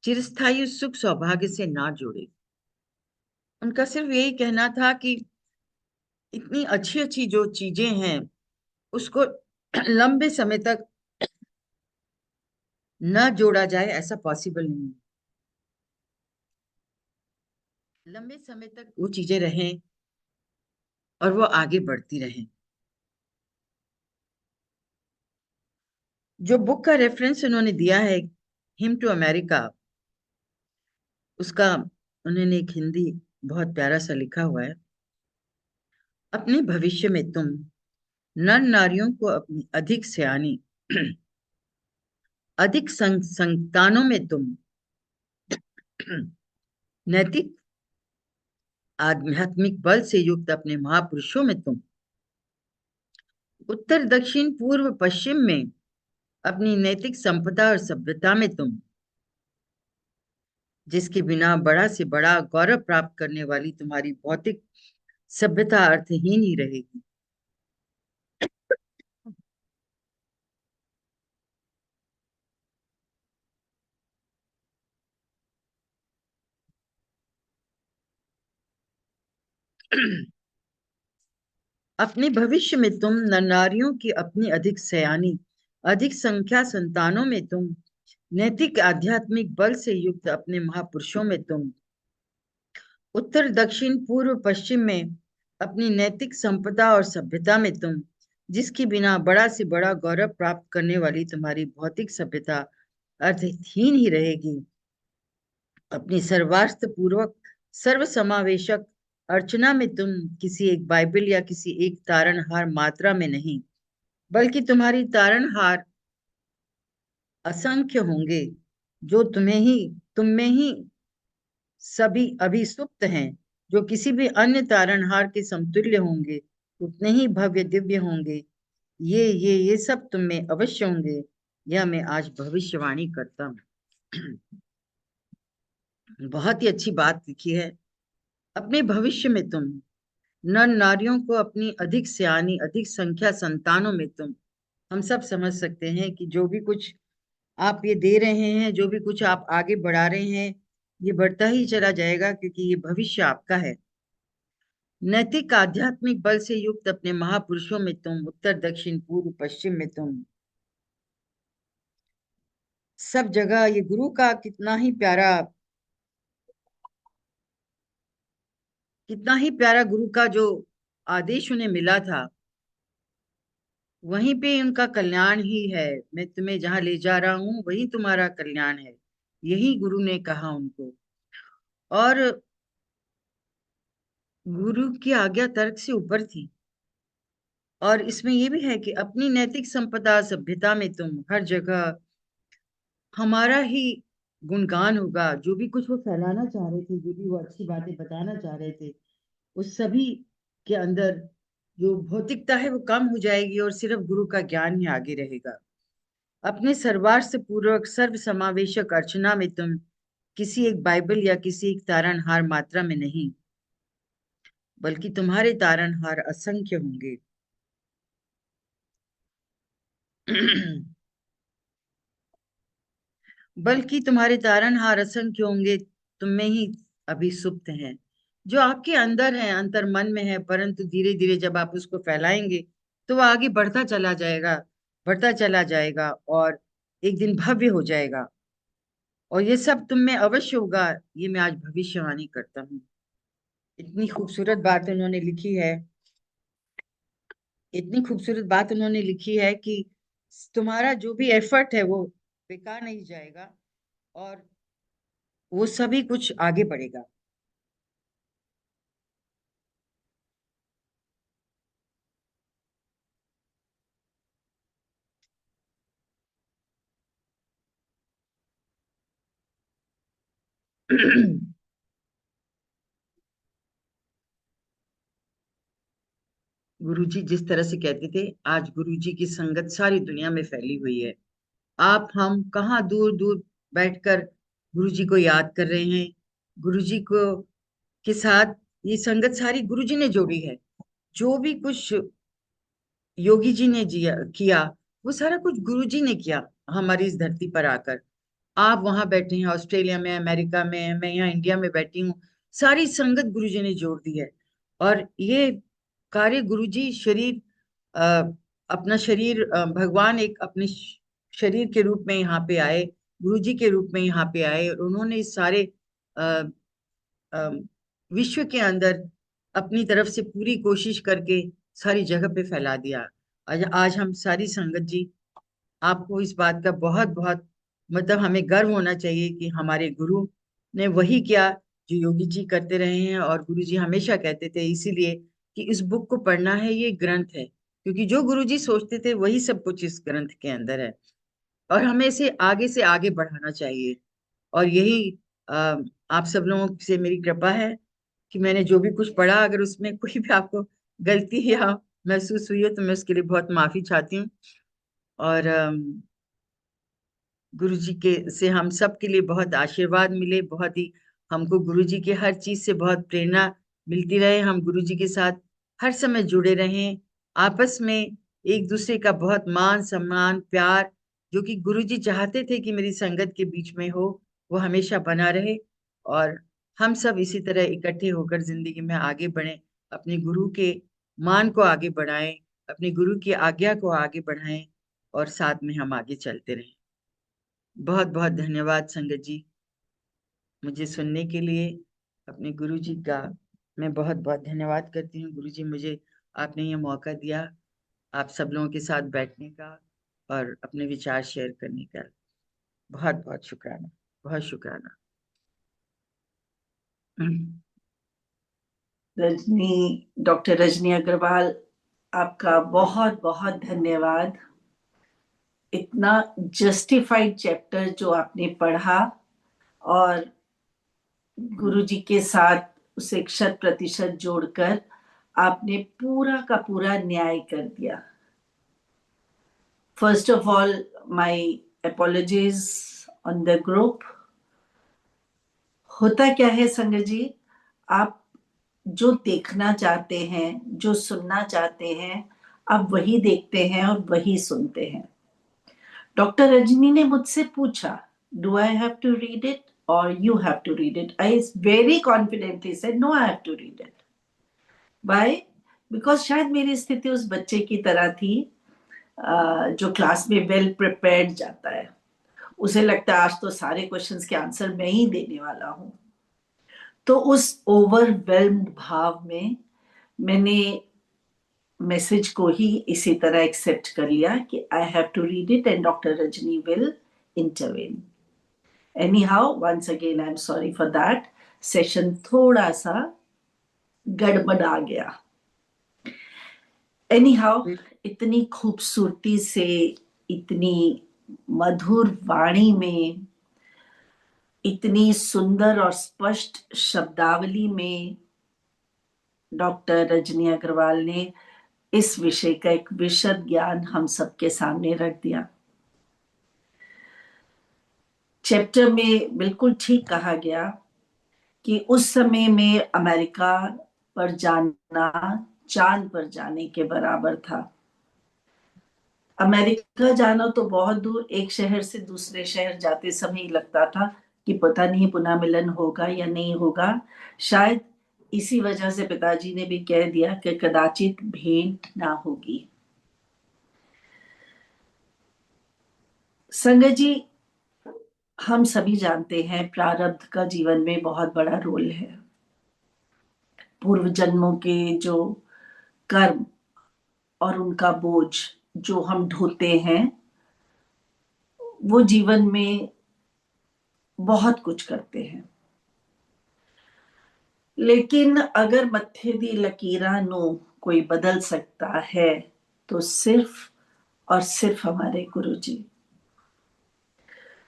चिरस्थायी सुख सौभाग्य से ना जोड़े। उनका सिर्फ यही कहना था कि इतनी अच्छी अच्छी जो चीजें हैं उसको लंबे समय तक न जोड़ा जाए, ऐसा पॉसिबल नहीं है। लंबे समय तक वो चीजें रहें और वो आगे बढ़ती रहें। जो बुक का रेफरेंस उन्होंने दिया है, हिम टू अमेरिका, उसका उन्होंने एक हिंदी बहुत प्यारा सा लिखा हुआ है। अपने भविष्य में तुम नर नारियों को अपनी अधिक सयानी अधिक संतानों में तुम नैतिक आध्यात्मिक बल से युक्त अपने महापुरुषों में तुम उत्तर दक्षिण पूर्व पश्चिम में अपनी नैतिक संपदा और सभ्यता में तुम, जिसके बिना बड़ा से बड़ा गौरव प्राप्त करने वाली तुम्हारी भौतिक सभ्यता अर्थहीन ही रहेगी। अपने भविष्य में तुम नरनारियों की अपनी अधिक सयानी अधिक संख्या संतानों में तुम नैतिक आध्यात्मिक बल से युक्त अपने महापुरुषों में तुम उत्तर दक्षिण पूर्व पश्चिम में अपनी नैतिक संपदा और सभ्यता में तुम, जिसके बिना बड़ा से बड़ा गौरव प्राप्त करने वाली तुम्हारी भौतिक सभ्यता अर्थहीन ही रहेगी। अपनी सर्वार्थ पूर्वक सर्व समावेशक अर्चना में तुम किसी एक बाइबल या किसी एक तारणहार मात्रा में नहीं, बल्कि तुम्हारी तारणहार असंख्य होंगे, जो तुम में ही सभी अभिसुप्त हैं, जो किसी भी अन्य तारणहार के समतुल्य होंगे, उतने ही भव्य दिव्य होंगे। ये सब तुम में अवश्य होंगे। यह मैं आज भविष्यवाणी करता हूँ। बहुत ही अच्छी बात लिखी है। अपने भविष्य में तुम नर नारियों को अपनी अधिक सयानी अधिक संख्या संतानों में तुम, हम सब समझ सकते हैं कि जो भी कुछ आप ये दे रहे हैं, जो भी कुछ आप आगे बढ़ा रहे हैं, ये बढ़ता ही चला जाएगा, क्योंकि ये भविष्य आपका है। नैतिक आध्यात्मिक बल से युक्त अपने महापुरुषों में तुम उत्तर दक्षिण पूर्व पश्चिम में तुम, सब जगह ये गुरु का कितना ही प्यारा गुरु का जो आदेश उन्हें मिला था, वहीं पे उनका कल्याण ही है। मैं तुम्हें जहां ले जा रहा हूं वही तुम्हारा कल्याण है, यही गुरु ने कहा उनको। और गुरु की आज्ञा तर्क से ऊपर थी। और इसमें यह भी है कि अपनी नैतिक संपदा सभ्यता में तुम हर जगह हमारा ही गुणगान होगा। जो भी कुछ वो फैलाना चाह रहे थे, जो भी वो अच्छी बातें बताना चाह रहे थे, उस सभी के अंदर जो भौतिकता है वो कम हो जाएगी और सिर्फ गुरु का ज्ञान ही आगे रहेगा। अपने सरवार से पूर्वक सर्व समावेशक अर्चना में तुम किसी एक बाइबल या किसी एक तारणहार मात्रा में नहीं, बल्कि तुम्हारे तारणहार असंख्य होंगे। बल्कि तुम्हारे तारणहार असंख्य होंगे, तुम में ही अभी सुप्त हैं, जो आपके अंदर है, अंतर मन में है। परंतु धीरे धीरे जब आप उसको फैलाएंगे तो वो आगे बढ़ता चला जाएगा, बढ़ता चला जाएगा और एक दिन भव्य हो जाएगा। और ये सब तुम में अवश्य होगा, ये मैं आज भविष्यवाणी करता हूँ। इतनी खूबसूरत बात उन्होंने लिखी है, इतनी खूबसूरत बात उन्होंने लिखी है कि तुम्हारा जो भी एफर्ट है वो बेकार नहीं जाएगा और वो सभी कुछ आगे बढ़ेगा। गुरुजी जिस तरह से कहते थे, आज गुरुजी की संगत सारी दुनिया में फैली हुई है। आप हम कहाँ दूर दूर बैठकर गुरुजी को याद कर रहे हैं। गुरुजी को के साथ ये संगत सारी गुरुजी ने जोड़ी है। जो भी कुछ योगी जी ने किया, वो सारा कुछ गुरुजी ने किया हमारी इस धरती पर आकर। आप वहां बैठे हैं ऑस्ट्रेलिया में, अमेरिका में, मैं यहाँ इंडिया में बैठी हूँ। सारी संगत गुरुजी ने जोड़ दी है। और ये कार्य गुरुजी शरीर, अ, अपना शरीर, भगवान एक अपने शरीर के रूप में यहाँ पे आए, गुरुजी के रूप में यहाँ पे आए और उन्होंने इस सारे अ, अ, विश्व के अंदर अपनी तरफ से पूरी कोशिश करके सारी जगह पे फैला दिया। आज आज हम सारी संगत जी, आपको इस बात का बहुत बहुत मतलब हमें गर्व होना चाहिए कि हमारे गुरु ने वही किया जो योगी जी करते रहे हैं। और गुरु जी हमेशा कहते थे इसीलिए कि इस बुक को पढ़ना है, ये ग्रंथ है, क्योंकि जो गुरु जी सोचते थे वही सब कुछ इस ग्रंथ के अंदर है। और हमें इसे आगे से आगे बढ़ाना चाहिए। और यही अ, आप सब लोगों से मेरी कृपा है कि मैंने जो भी कुछ पढ़ा, अगर उसमें कोई भी आपको गलती या महसूस हुई हो तो मैं उसके लिए बहुत माफी चाहती हूँ। और गुरु जी के से हम सब के लिए बहुत आशीर्वाद मिले, बहुत ही हमको गुरु जी के हर चीज से बहुत प्रेरणा मिलती रहे। हम गुरु जी के साथ हर समय जुड़े रहें, आपस में एक दूसरे का बहुत मान सम्मान प्यार, जो कि गुरु जी चाहते थे कि मेरी संगत के बीच में हो, वो हमेशा बना रहे। और हम सब इसी तरह इकट्ठे होकर जिंदगी में आगे बढ़ें, अपने गुरु के मान को आगे बढ़ाएं, अपने गुरु की आज्ञा को आगे बढ़ाएं और साथ में हम आगे चलते रहें। बहुत बहुत धन्यवाद संगत जी, मुझे सुनने के लिए। अपने गुरु जी का मैं बहुत बहुत धन्यवाद करती हूँ। गुरु जी, मुझे आपने ये मौका दिया आप सब लोगों के साथ बैठने का और अपने विचार शेयर करने का। बहुत बहुत शुक्राना, बहुत शुक्राना। रजनी, डॉक्टर रजनी अग्रवाल, आपका बहुत बहुत धन्यवाद। इतना जस्टिफाइड चैप्टर जो आपने पढ़ा और गुरुजी के साथ उसे 100% जोड़कर आपने पूरा का पूरा न्याय कर दिया। First of all, my apologies on the group. होता क्या है संगत जी, आप जो देखना चाहते हैं, जो सुनना चाहते हैं, आप वही देखते हैं और वही सुनते हैं। डॉक्टर रजनी ने मुझसे पूछा, do I have to read it or you have to read it? I very confidently said no, I have to read it. Bye, because शायद मेरी स्थिति उस बच्चे की तरह थी जो क्लास में वेल प्रिपेयर्ड जाता है। उसे लगता है आज तो सारे क्वेश्चंस के आंसर मैं ही देने वाला हूं। तो उस ओवरवेल्म्ड भाव में मैंने मैसेज को ही इसी तरह एक्सेप्ट कर लिया कि I have to read it and doctor Rajni will intervene. Anyhow, once again I am sorry for that. Session थोड़ा सा गड़बड़ा गया। एनी हाउ, इतनी खूबसूरती से, इतनी मधुर वाणी में, इतनी सुंदर और स्पष्ट शब्दावली में डॉक्टर रजनी अग्रवाल ने इस विषय का एक विशद ज्ञान हम सबके सामने रख दिया। चैप्टर में बिल्कुल ठीक कहा गया कि उस समय में अमेरिका पर जाना चांद पर जाने के बराबर था। अमेरिका जाना तो बहुत दूर, एक शहर से दूसरे शहर जाते समय लगता था कि पता नहीं पुनः मिलन होगा या नहीं होगा। शायद इसी वजह से पिताजी ने भी कह दिया कि कदाचित भेंट ना होगी। संगत जी, हम सभी जानते हैं प्रारब्ध का जीवन में बहुत बड़ा रोल है। पूर्व जन्मों के जो कर्म और उनका बोझ जो हम ढोते हैं, वो जीवन में बहुत कुछ करते हैं। लेकिन अगर मत्थे दी लकीरां नु कोई बदल सकता है तो सिर्फ और सिर्फ हमारे गुरु जी।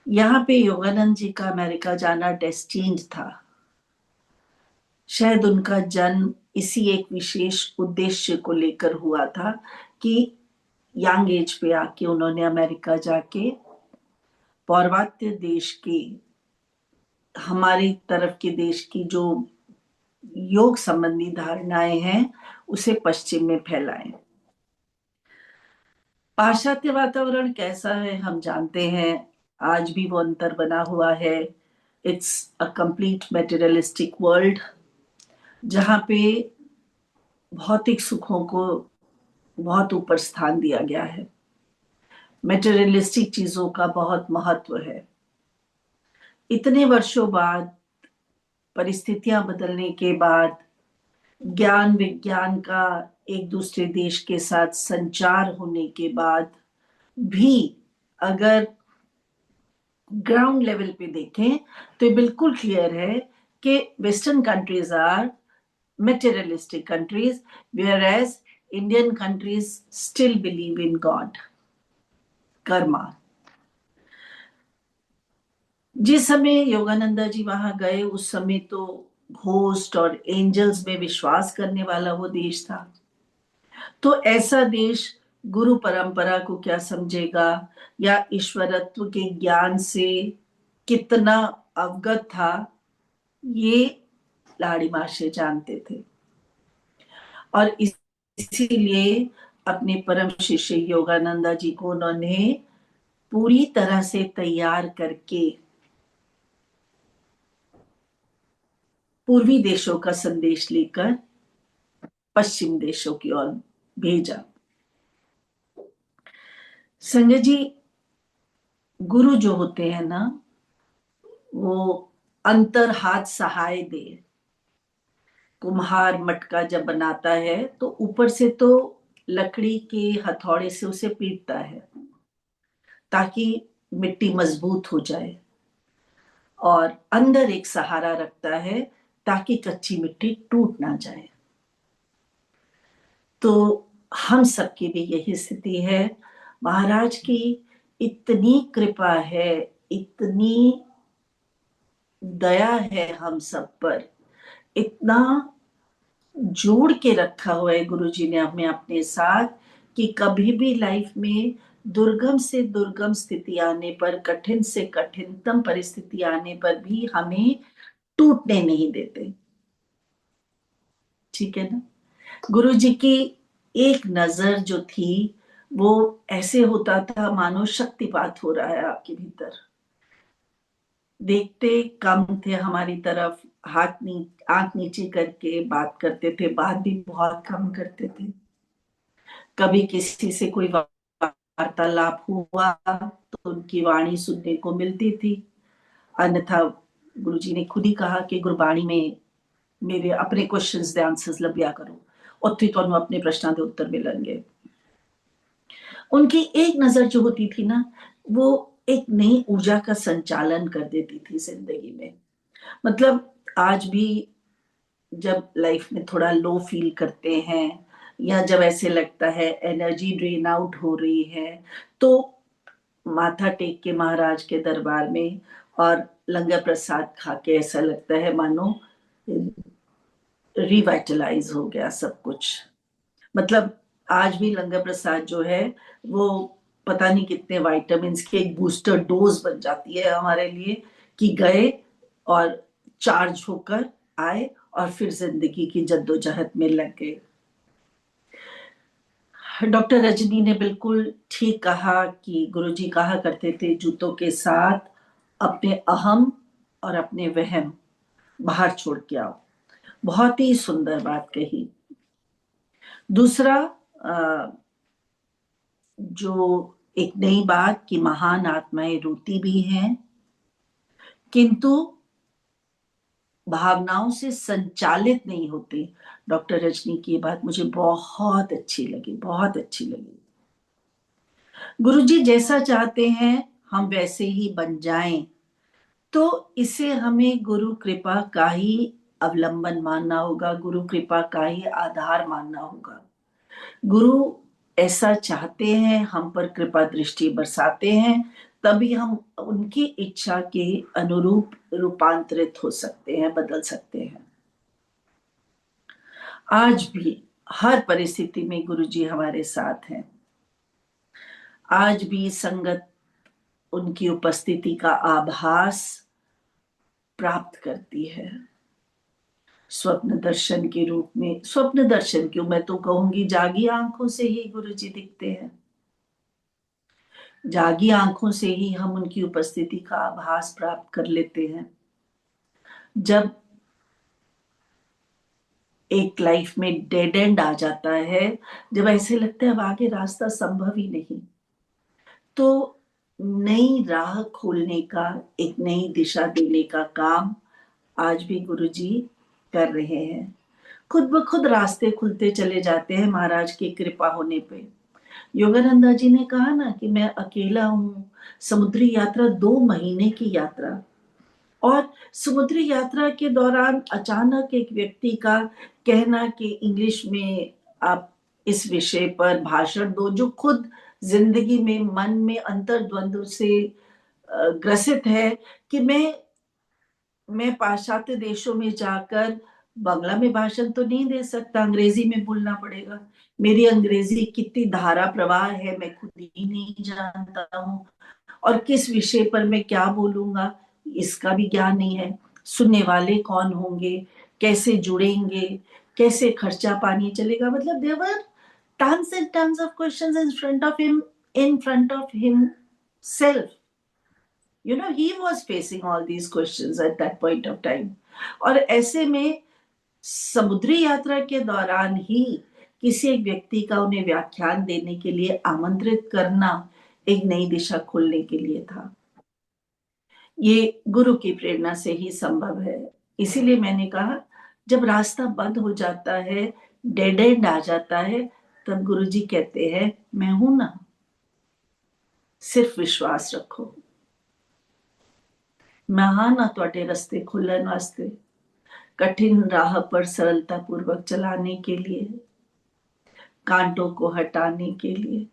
यहाँ पे योगानंद जी का अमेरिका जाना डेस्टिन्ड था। शायद उनका जन्म इसी एक विशेष उद्देश्य को लेकर हुआ था कि यंग एज पे आके उन्होंने अमेरिका जाके पौर्वात्य देश की, हमारी तरफ के देश की जो योग संबंधी धारणाएं हैं उसे पश्चिम में फैलाएं। पाश्चात्य वातावरण कैसा है हम जानते हैं, आज भी वो अंतर बना हुआ है। It's a complete materialistic world, जहां पे भौतिक सुखों को बहुत ऊपर स्थान दिया गया है। मेटेरियलिस्टिक चीजों का बहुत महत्व है। इतने वर्षों बाद, परिस्थितियां बदलने के बाद, ज्ञान विज्ञान का एक दूसरे देश के साथ संचार होने के बाद भी अगर ग्राउंड लेवल पे देखें तो बिल्कुल क्लियर है कि western countries are materialistic countries, whereas Indian countries still believe in God, karma. जिस समय योगानंदा जी वहां गए उस समय तो घोस्ट और एंजल्स में विश्वास करने वाला वो देश था। तो ऐसा देश गुरु परंपरा को क्या समझेगा या ईश्वरत्व के ज्ञान से कितना अवगत था, ये लाड़ी माशे जानते थे। और इसीलिए अपने परम शिष्य योगानंदा जी को उन्होंने पूरी तरह से तैयार करके पूर्वी देशों का संदेश लेकर पश्चिम देशों की ओर भेजा। संजय जी, गुरु जो होते हैं ना, वो अंतर हाथ सहाय दे। कुम्हार मटका जब बनाता है तो ऊपर से तो लकड़ी के हथौड़े से उसे पीटता है ताकि मिट्टी मजबूत हो जाए, और अंदर एक सहारा रखता है ताकि कच्ची मिट्टी टूट ना जाए। तो हम सबकी भी यही स्थिति है। महाराज की इतनी कृपा है, इतनी दया है हम सब पर, इतना जोड़ के रखा हुआ है गुरु जी ने हमें अपने साथ कि कभी भी लाइफ में दुर्गम से दुर्गम स्थिति आने पर, कठिन से कठिनतम परिस्थिति आने पर भी हमें टूटने नहीं देते। ठीक है ना? गुरु जी की एक नजर जो थी वो ऐसे होता था मानो शक्तिपात हो रहा है आपके भीतर। देखते कम थे हमारी तरफ, आंख नीचे करके बात करते थे, बात भी बहुत कम करते थे। कभी किसी से कोई वार्तालाप हुआ तो उनकी वाणी सुनने को मिलती थी, अन्यथा गुरुजी ने खुद ही कहा कि गुरबाणी में मेरे अपने क्वेश्चंस दे आंसर्स लभिया करो, उत्थे तुहानू अपने प्रश्नों के उत्तर मिलेंगे। उनकी एक नजर जो होती थी ना, वो एक नई ऊर्जा का संचालन कर देती थी जिंदगी में। मतलब आज भी जब लाइफ में थोड़ा लो फील करते हैं या जब ऐसे लगता है एनर्जी ड्रेन आउट हो रही है, तो माथा टेक के महाराज के दरबार में और लंगर प्रसाद खा के ऐसा लगता है मानो रिवाइटलाइज हो गया सब कुछ। मतलब आज भी लंगर प्रसाद जो है वो पता नहीं कितने विटामिन्स की एक बूस्टर डोज बन जाती है हमारे लिए, कि गए और चार्ज होकर आए और फिर जिंदगी की जद्दोजहद में लग गए। डॉक्टर रजनी ने बिल्कुल ठीक कहा कि गुरुजी कहा करते थे, जूतों के साथ अपने अहम और अपने वहम बाहर छोड़ के आओ। बहुत ही सुंदर बात कही। दूसरा, जो एक नई बात कि महान आत्माएं रोती भी हैं, किंतु भावनाओं से संचालित नहीं होती। डॉक्टर रजनी की बात मुझे बहुत अच्छी लगी, बहुत अच्छी लगी। गुरुजी जैसा चाहते हैं हम वैसे ही बन जाएं, तो इसे हमें गुरु कृपा का ही अवलंबन मानना होगा, गुरु कृपा का ही आधार मानना होगा। गुरु ऐसा चाहते हैं, हम पर कृपा दृष्टि बरसाते हैं, तभी हम उनकी इच्छा के अनुरूप रूपांतरित हो सकते हैं, बदल सकते हैं। आज भी हर परिस्थिति में गुरुजी हमारे साथ हैं। आज भी संगत उनकी उपस्थिति का आभास प्राप्त करती है। स्वप्न दर्शन के रूप में, स्वप्न दर्शन क्यों, मैं तो कहूंगी जागी आंखों से ही गुरुजी दिखते हैं। जागी आंखों से ही हम उनकी उपस्थिति का आभास प्राप्त कर लेते हैं। जब एक लाइफ में डेड एंड आ जाता है, जब ऐसे लगता है अब आगे रास्ता संभव ही नहीं, तो नई राह खोलने का, एक नई दिशा देने का काम आज भी गुरुजी कर रहे हैं। खुद ब खुद रास्ते खुलते चले जाते हैं महाराज की कृपा होने पे। योगानंदा जी ने कहा ना कि मैं अकेला हूं, समुद्री यात्रा 2 महीने की यात्रा, और समुद्री यात्रा के दौरान अचानक एक व्यक्ति का कहना कि इंग्लिश में आप इस विषय पर भाषण दो, जो खुद जिंदगी में मन में अंतर्द्वंद से ग्रसित है कि मैं पाश्चात्य देशों में जाकर बांग्ला में भाषण तो नहीं दे सकता, अंग्रेजी में बोलना पड़ेगा। मेरी अंग्रेजी कितनी धारा प्रवाह है मैं खुद ही नहीं जानता हूँ, और किस विषय पर मैं क्या बोलूंगा इसका भी ज्ञान नहीं है। सुनने वाले कौन होंगे, कैसे जुड़ेंगे, कैसे खर्चा पानी चलेगा। मतलब there were tons and tons of questions in front of him, in front of himself. You know, he was facing all these questions at that point of time. और ऐसे में समुद्री यात्रा के दौरान ही किसी एक व्यक्ति का उन्हें व्याख्यान देने के लिए आमंत्रित करना एक नई दिशा खोलने के लिए था। ये गुरु की प्रेरणा से ही संभव है। इसीलिए मैंने कहा, जब रास्ता बंद हो जाता है, डेड एंड आ जाता है, तब गुरुजी कहते हैं मैं हूं ना, सिर्फ विश्वास रखो। मैं हाँ ना ਤੁਹਾਡੇ रस्ते खुलन वास्ते, कठिन राह पर सरलता पूर्वक चलाने के लिए, कांटों को हटाने के लिए।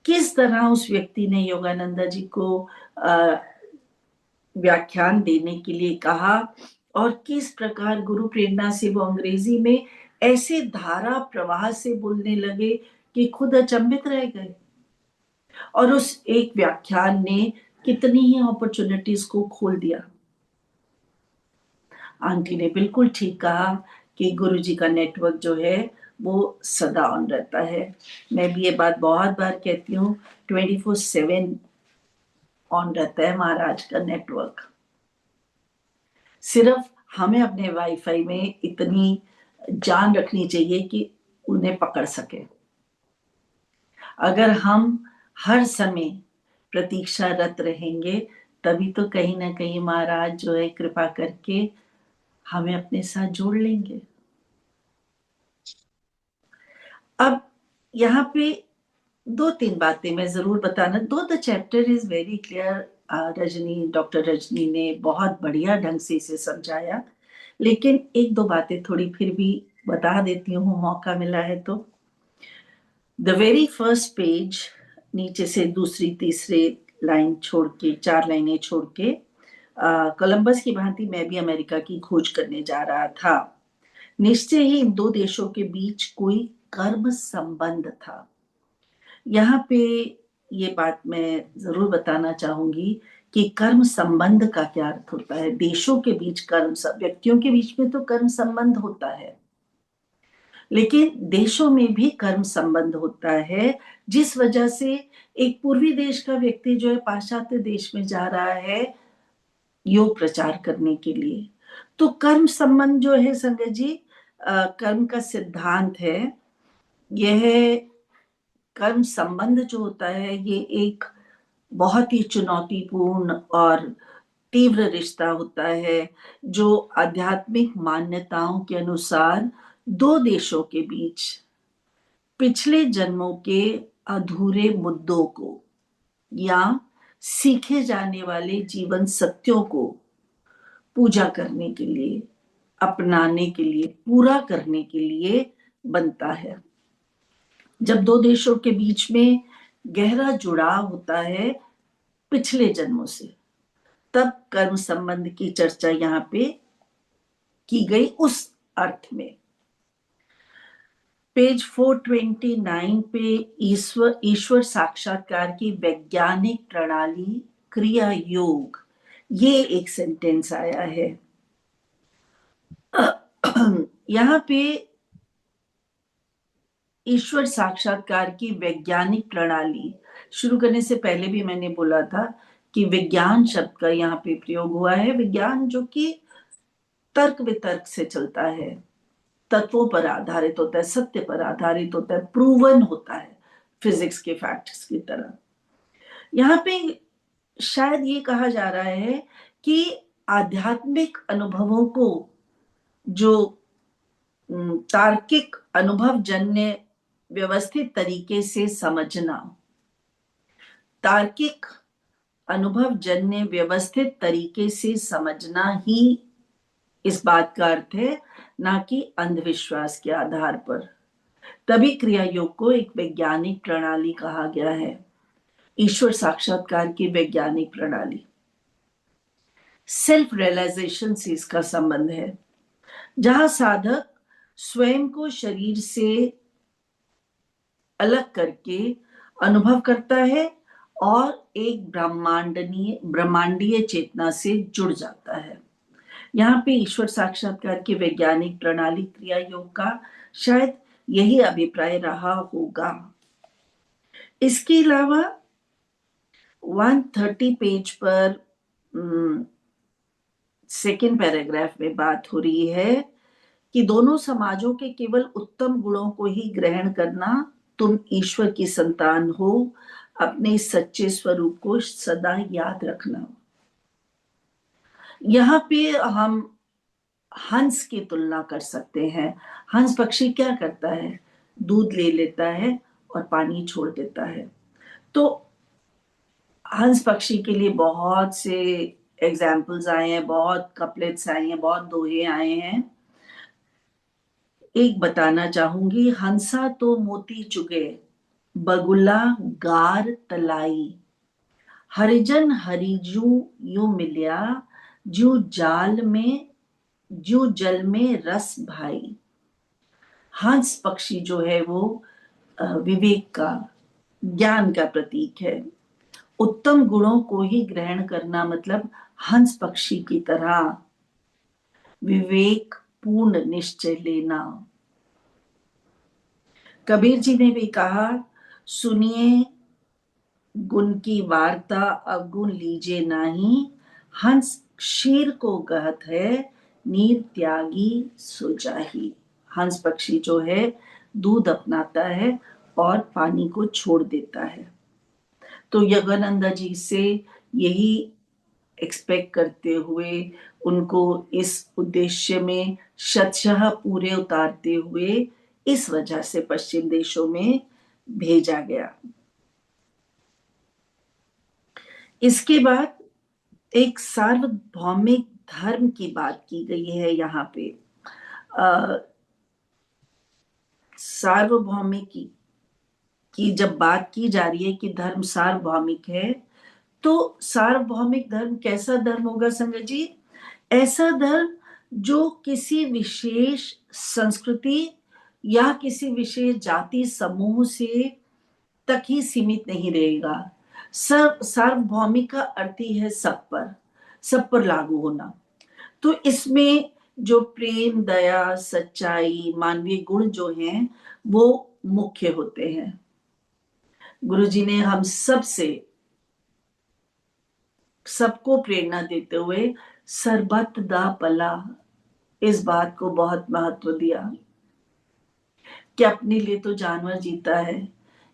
किस तरह उस व्यक्ति ने योगानंदा जी को व्याख्यान देने के लिए कहा, और किस प्रकार गुरु प्रेरणा से वो अंग्रेजी में ऐसे धारा प्रवाह से बोलने लगे कि खुद अचंभित रह गए। और उस एक व्याख्यान ने कितनी ही अपॉर्चुनिटीज को खोल दिया। आंटी ने बिल्कुल ठीक कहा कि गुरुजी का नेटवर्क जो है वो सदा ऑन रहता है। मैं भी ये बात बहुत बार कहती हूँ, 24/7 ऑन रहता है महाराज का नेटवर्क। सिर्फ हमें अपने वाईफाई में इतनी जान रखनी चाहिए कि उन्हें पकड़ सके। अगर हम हर समय प्रतीक्षारत रहेंगे, तभी तो कहीं ना कहीं महाराज जो है कृपा करके हमें अपने साथ जोड़ लेंगे। अब यहाँ पे 2-3 बातें मैं जरूर बताना। The chapter is very clear. Rajni, doctor Rajni ने बहुत बढ़िया ढंग से इसे समझाया। लेकिन एक दो बातें थोड़ी फिर भी बता देती हूँ, मौका मिला है तो। द वेरी फर्स्ट पेज, नीचे से दूसरी तीसरे लाइन छोड़ के, 4 लाइनें छोड़ के, कोलंबस की भांति मैं भी अमेरिका की खोज करने जा रहा था। निश्चय ही इन दो देशों के बीच कोई कर्म संबंध था। यहाँ पे ये बात मैं जरूर बताना चाहूंगी कि कर्म संबंध का क्या अर्थ होता है। देशों के बीच व्यक्तियों के बीच में तो कर्म संबंध होता है, लेकिन देशों में भी कर्म संबंध होता है, जिस वजह से एक पूर्वी देश का व्यक्ति जो है पाश्चात्य देश में जा रहा है योग प्रचार करने के लिए। तो कर्म संबंध जो है संगत जी, कर्म का सिद्धांत है। यह कर्म संबंध जो होता है ये एक बहुत ही चुनौतीपूर्ण और तीव्र रिश्ता होता है, जो आध्यात्मिक मान्यताओं के अनुसार दो देशों के बीच पिछले जन्मों के अधूरे मुद्दों को या सीखे जाने वाले जीवन सत्यों को पूजा करने के लिए, अपनाने के लिए, पूरा करने के लिए बनता है। जब दो देशों के बीच में गहरा जुड़ाव होता है पिछले जन्मों से, तब कर्म संबंध की चर्चा यहाँ पे की गई उस अर्थ में। पेज 429 पे ईश्वर ईश्वर साक्षात्कार की वैज्ञानिक प्रणाली क्रिया योग, ये एक सेंटेंस आया है। यहाँ पे ईश्वर साक्षात्कार की वैज्ञानिक प्रणाली शुरू करने से पहले भी मैंने बोला था कि विज्ञान शब्द का यहाँ पे प्रयोग हुआ है। विज्ञान जो कि तर्क वितर्क से चलता है, तत्वों पर आधारित होता है, सत्य पर आधारित होता है, प्रूवन होता है, फिजिक्स के फैक्ट्स की तरह। यहाँ पे शायद ये कहा जा रहा है कि आध्यात्मिक अनुभवों को जो तार्किक अनुभव जन्य व्यवस्थित तरीके से समझना, तार्किक अनुभव जन्य व्यवस्थित तरीके से समझना ही इस बात का अर्थ है, ना कि अंधविश्वास के आधार पर। तभी क्रिया योग को एक वैज्ञानिक प्रणाली कहा गया है, ईश्वर साक्षात्कार की वैज्ञानिक प्रणाली। सेल्फ रियलाइजेशन से इसका संबंध है, जहां साधक स्वयं को शरीर से अलग करके अनुभव करता है और एक ब्रह्मांडीय चेतना से जुड़ जाता है। यहाँ पे ईश्वर साक्षात्कार की वैज्ञानिक प्रणाली क्रिया योग का शायद यही अभिप्राय रहा होगा। इसके अलावा 130 पेज पर सेकेंड पैराग्राफ में बात हो रही है कि दोनों समाजों के केवल उत्तम गुणों को ही ग्रहण करना, तुम ईश्वर की संतान हो, अपने सच्चे स्वरूप को सदा याद रखना। यहाँ पे हम हंस की तुलना कर सकते हैं। हंस पक्षी क्या करता है? दूध ले लेता है और पानी छोड़ देता है। तो हंस पक्षी के लिए बहुत से एग्जाम्पल्स आए हैं, बहुत कपलेट्स आए हैं, बहुत दोहे आए हैं। एक बताना चाहूंगी, हंसा तो मोती चुगे, बगुला गार तलाई, हरिजन हरिजू यू मिलिया, जू जाल में जू जल में रस भाई। हंस पक्षी जो है वो विवेक का, ज्ञान का प्रतीक है। उत्तम गुणों को ही ग्रहण करना मतलब हंस पक्षी की तरह विवेक पूर्ण निश्चय लेना। कबीर जी ने भी कहा, सुनिए गुण की वार्ता अवगुण लीजे नाही, हंस क्षीर को गहत है, नीर त्यागी सुजाही। हंस पक्षी जो है दूध अपनाता है और पानी को छोड़ देता है। तो योगानंदा जी से यही एक्सपेक्ट करते हुए, उनको इस उद्देश्य में शतशः पूरे उतारते हुए इस वजह से पश्चिम देशों में भेजा गया। इसके बाद एक सार्वभौमिक धर्म की बात की गई है यहाँ पे, अ, सार्वभौमिक की जब बात की जा रही है कि धर्म सार्वभौमिक है, तो सार्वभौमिक धर्म कैसा धर्म होगा संगत जी? ऐसा धर्म जो किसी विशेष संस्कृति या किसी विशेष जाति समूह से तक ही सीमित नहीं रहेगा। सार्वभौमिक का अर्थ ही है सब पर लागू होना। तो इसमें जो प्रेम, दया, सच्चाई, मानवीय गुण जो हैं वो मुख्य होते हैं। गुरुजी ने हम सबको प्रेरणा देते हुए सरबत दा पला, इस बात को बहुत महत्व दिया कि अपने लिए तो जानवर जीता है,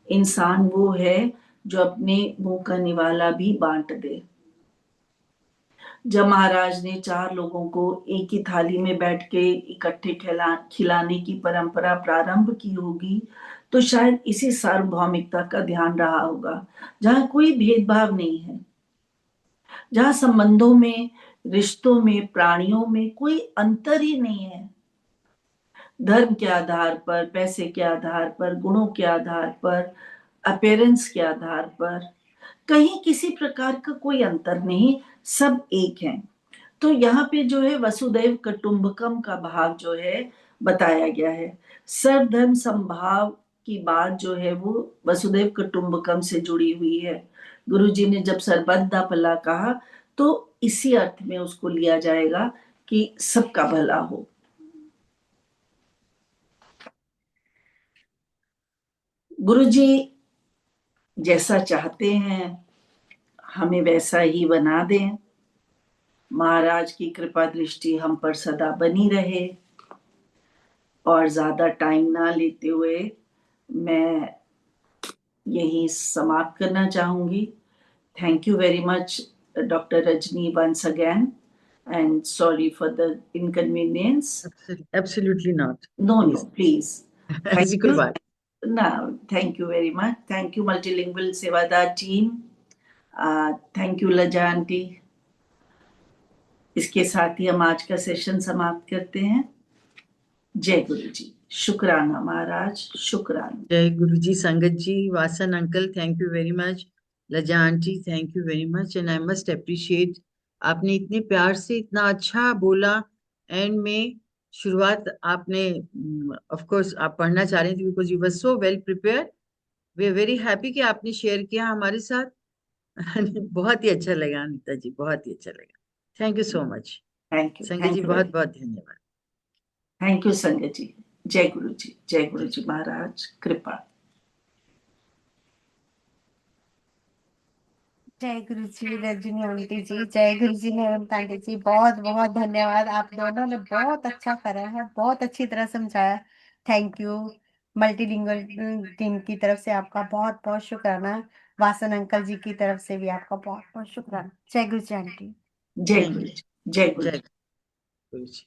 इंसान वो है जो अपने मुंह का निवाला भी बांट दे। जब महाराज ने 4 लोगों को एक ही थाली में बैठ के इकट्ठे खिलाने की परंपरा प्रारंभ की होगी, तो शायद इसी सार्वभौमिकता का ध्यान रहा होगा, जहां कोई भेदभाव नहीं है, जहां संबंधों में, रिश्तों में, प्राणियों में कोई अंतर ही नहीं है। धर्म के आधार पर, पैसे के आधार पर, गुणों के आधार पर, अपीयरेंस के आधार पर कहीं किसी प्रकार का कोई अंतर नहीं, सब एक हैं। तो यहाँ पे जो है वसुदैव कुटुंबकम का भाग जो है बताया गया है। सर्वधर्म समभाव की बात जो है वो वसुदैव कुटुंबकम से जुड़ी हुई है। गुरुजी ने जब सरबद्दा भला कहा तो इसी अर्थ में उसको लिया जाएगा कि सबका भला हो। गुरुजी जैसा चाहते हैं हमें वैसा ही बना दें। महाराज की कृपा दृष्टि हम पर सदा बनी रहे। और ज्यादा टाइम ना लेते हुए मैं यही समाप्त करना चाहूंगी। Thank you very much doctor Rajni once again, and sorry for the inconvenience. Absolutely not. No no please. Please. ऐसी थैंक कोई यू बात। ना, thank you very much. Thank you multilingual सेवादार team. Thank you Laja aunty. इसके साथ ही हम आज का सेशन समाप्त करते हैं। जय गुरु जी। शुक्राना महाराज, शुक्राना। जय गुरु जी, संगत जी, Vasan uncle, thank you very much. Laja aunty, thank you very much. And I must appreciate, आपने इतने प्यार से इतना अच्छा बोला। एंड में शुरुआत आपने, ऑफ कोर्स आप पढ़ना चाह रहे थे because you were so well prepare. We are very happy कि आपने शेयर किया हमारे साथ। बहुत ही अच्छा लगा अनिता जी, बहुत ही अच्छा लगा। Thank you so much. संगत जी थैंक यू बहुत वेरी, बहुत धन्यवाद। थैंक यू संगत जी। जय गुरु जी, जय गुरु जी महाराज, कृपा। जय गुरु जी रजनी आंटी जी, जय गुरु जी हेमंत आंटी जी, बहुत बहुत धन्यवाद। आप दोनों ने बहुत अच्छा करा है, बहुत अच्छी तरह समझाया। Thank you. मल्टीलिंगुअल टीम की तरफ से आपका बहुत बहुत शुक्राना। वासन अंकल जी की तरफ से भी आपका बहुत बहुत शुक्राना। जय गुरु जी आंटी। जय थैंक गुरु यू। जी, जय गुरु जय जी। गुरु जी।